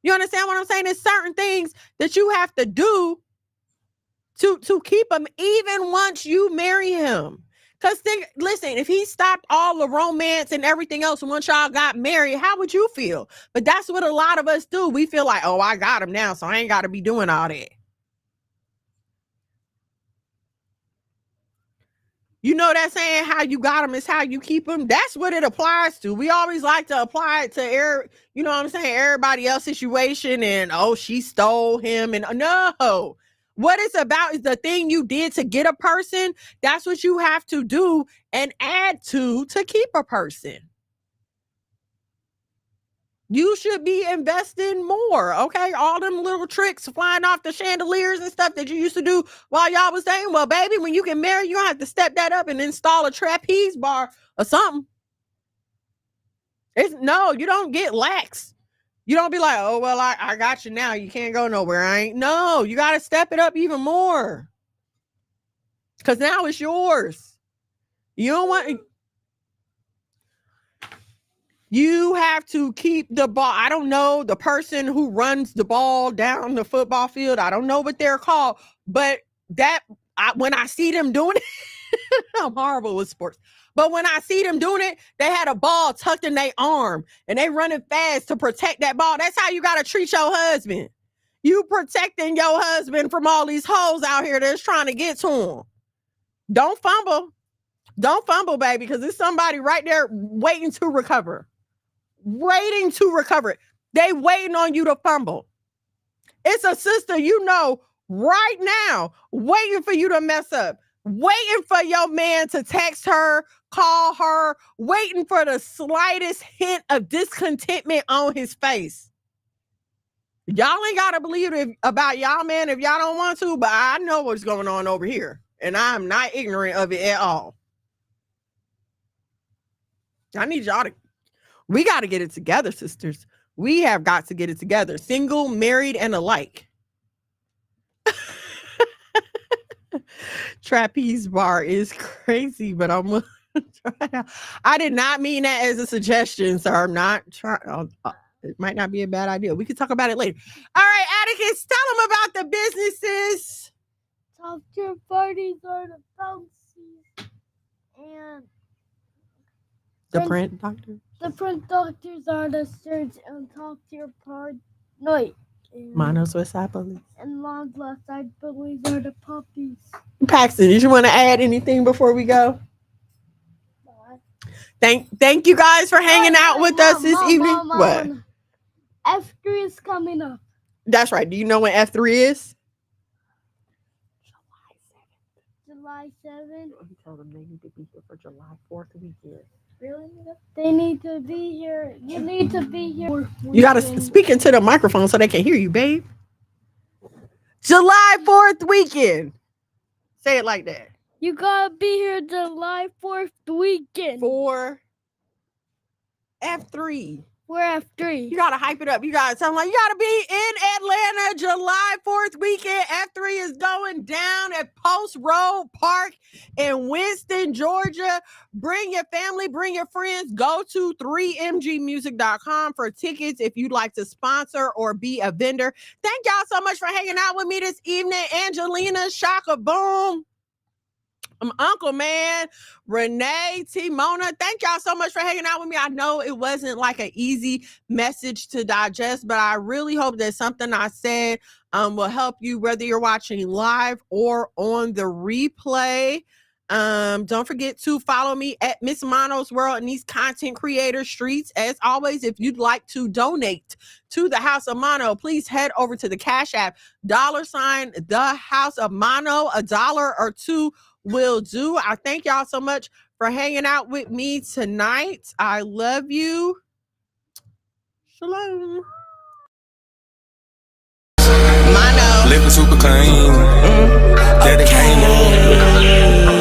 You understand what I'm saying? There's certain things that you have to do to keep him even once you marry him. Because listen, if he stopped all the romance and everything else once y'all got married, how would you feel? But that's what a lot of us do. We feel like, oh, I got him now, so I ain't got to be doing all that. You know that saying, how you got him is how you keep him? That's what it applies to. We always like to apply it to, you know what I'm saying, everybody else's situation and, oh, she stole him. And no, what it's about is the thing you did to get a person. That's what you have to do and add to keep a person. You should be investing more, okay? All them little tricks flying off the chandeliers and stuff that you used to do while y'all was saying, well, baby, when you get married, you don't have to step that up and install a trapeze bar or something. No, you don't get lax. You don't be like, oh, well, I got you now. You can't go nowhere. No, you got to step it up even more. Because now it's yours. You don't want... You have to keep the ball. I don't know the person who runs the ball down the football field. I don't know what they're called, but when I see them doing it, I'm horrible with sports. But when I see them doing it, they had a ball tucked in their arm and they running fast to protect that ball. That's how you got to treat your husband. You protecting your husband from all these hoes out here that's trying to get to him. Don't fumble. Don't fumble, baby, because there's somebody right there waiting to recover. They waiting on you to fumble. It's a sister you know right now waiting for you to mess up, waiting for your man to text her, call her, waiting for the slightest hint of discontentment on his face. Y'all ain't got to believe about y'all, man, if y'all don't want to, but I know what's going on over here, and I'm not ignorant of it at all. I need y'all to, we got to get it together, sisters. We have got to get it together. Single, married, and alike. Trapeze bar is crazy, but I'm going to try it out. I did not mean that as a suggestion, sir. I'm not trying. It might not be a bad idea. We can talk about it later. All right, Atticus, tell them about the businesses. Top tier parties are the bouncies and The print doctor. the print doctors are the shirts and top tier part night. Monos West Side Police. And Mom's Left Side Bullies are the puppies. Paxton, did you want to add anything before we go? Thank you guys for hanging out with us this evening. What? F3 is coming up. That's right. Do you know when F3 is? July 7th. He told them they need to be here for July 4th weekend. Really? They need to be here. You need to be here. You got to speak into the microphone so they can hear you, babe. July 4th weekend. Say it like that. You gotta be here July 4th weekend. For F3. We're F3. You gotta hype it up. You gotta tell them like you gotta be in Atlanta July 4th weekend. F3 is going down at Post Road Park in Winston, Georgia. Bring your family, bring your friends. Go to 3mgmusic.com for tickets if you'd like to sponsor or be a vendor. Thank y'all so much for hanging out with me this evening. Angelina, Shaka Boom. Uncle Man, Renee, Timona, thank y'all so much for hanging out with me. I know it wasn't like an easy message to digest, but I really hope that something I said will help you, whether you're watching live or on the replay. Don't forget to follow me at Miss Mono's World in these content creator streets. As always, if you'd like to donate to the House of Mono, please head over to the Cash App, $, the House of Mono, $1 or $2 will do. I thank y'all so much for hanging out with me tonight. I love you. Shalom. Mono. Living super clean. That it came on.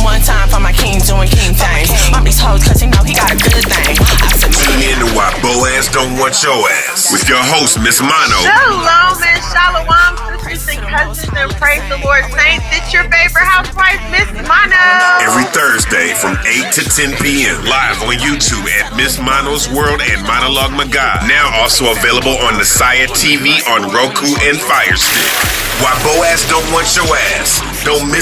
One time for my king doing king things. Mom these hoes cause he know he got a good thing. I said, Tune in to Why Boaz Don't Want Your Ass with your host, Miss Mono. Shalom and shalom, sisters and cousins, and praise the Lord saints. It's your favorite housewife, Miss Mono. Every Thursday from 8 to 10 p.m. live on YouTube at Miss Mono's World and Monologue Magad. Now also available on the Saya TV on Roku and Fire Stick. Why Boaz Don't Want Your Ass. Don't miss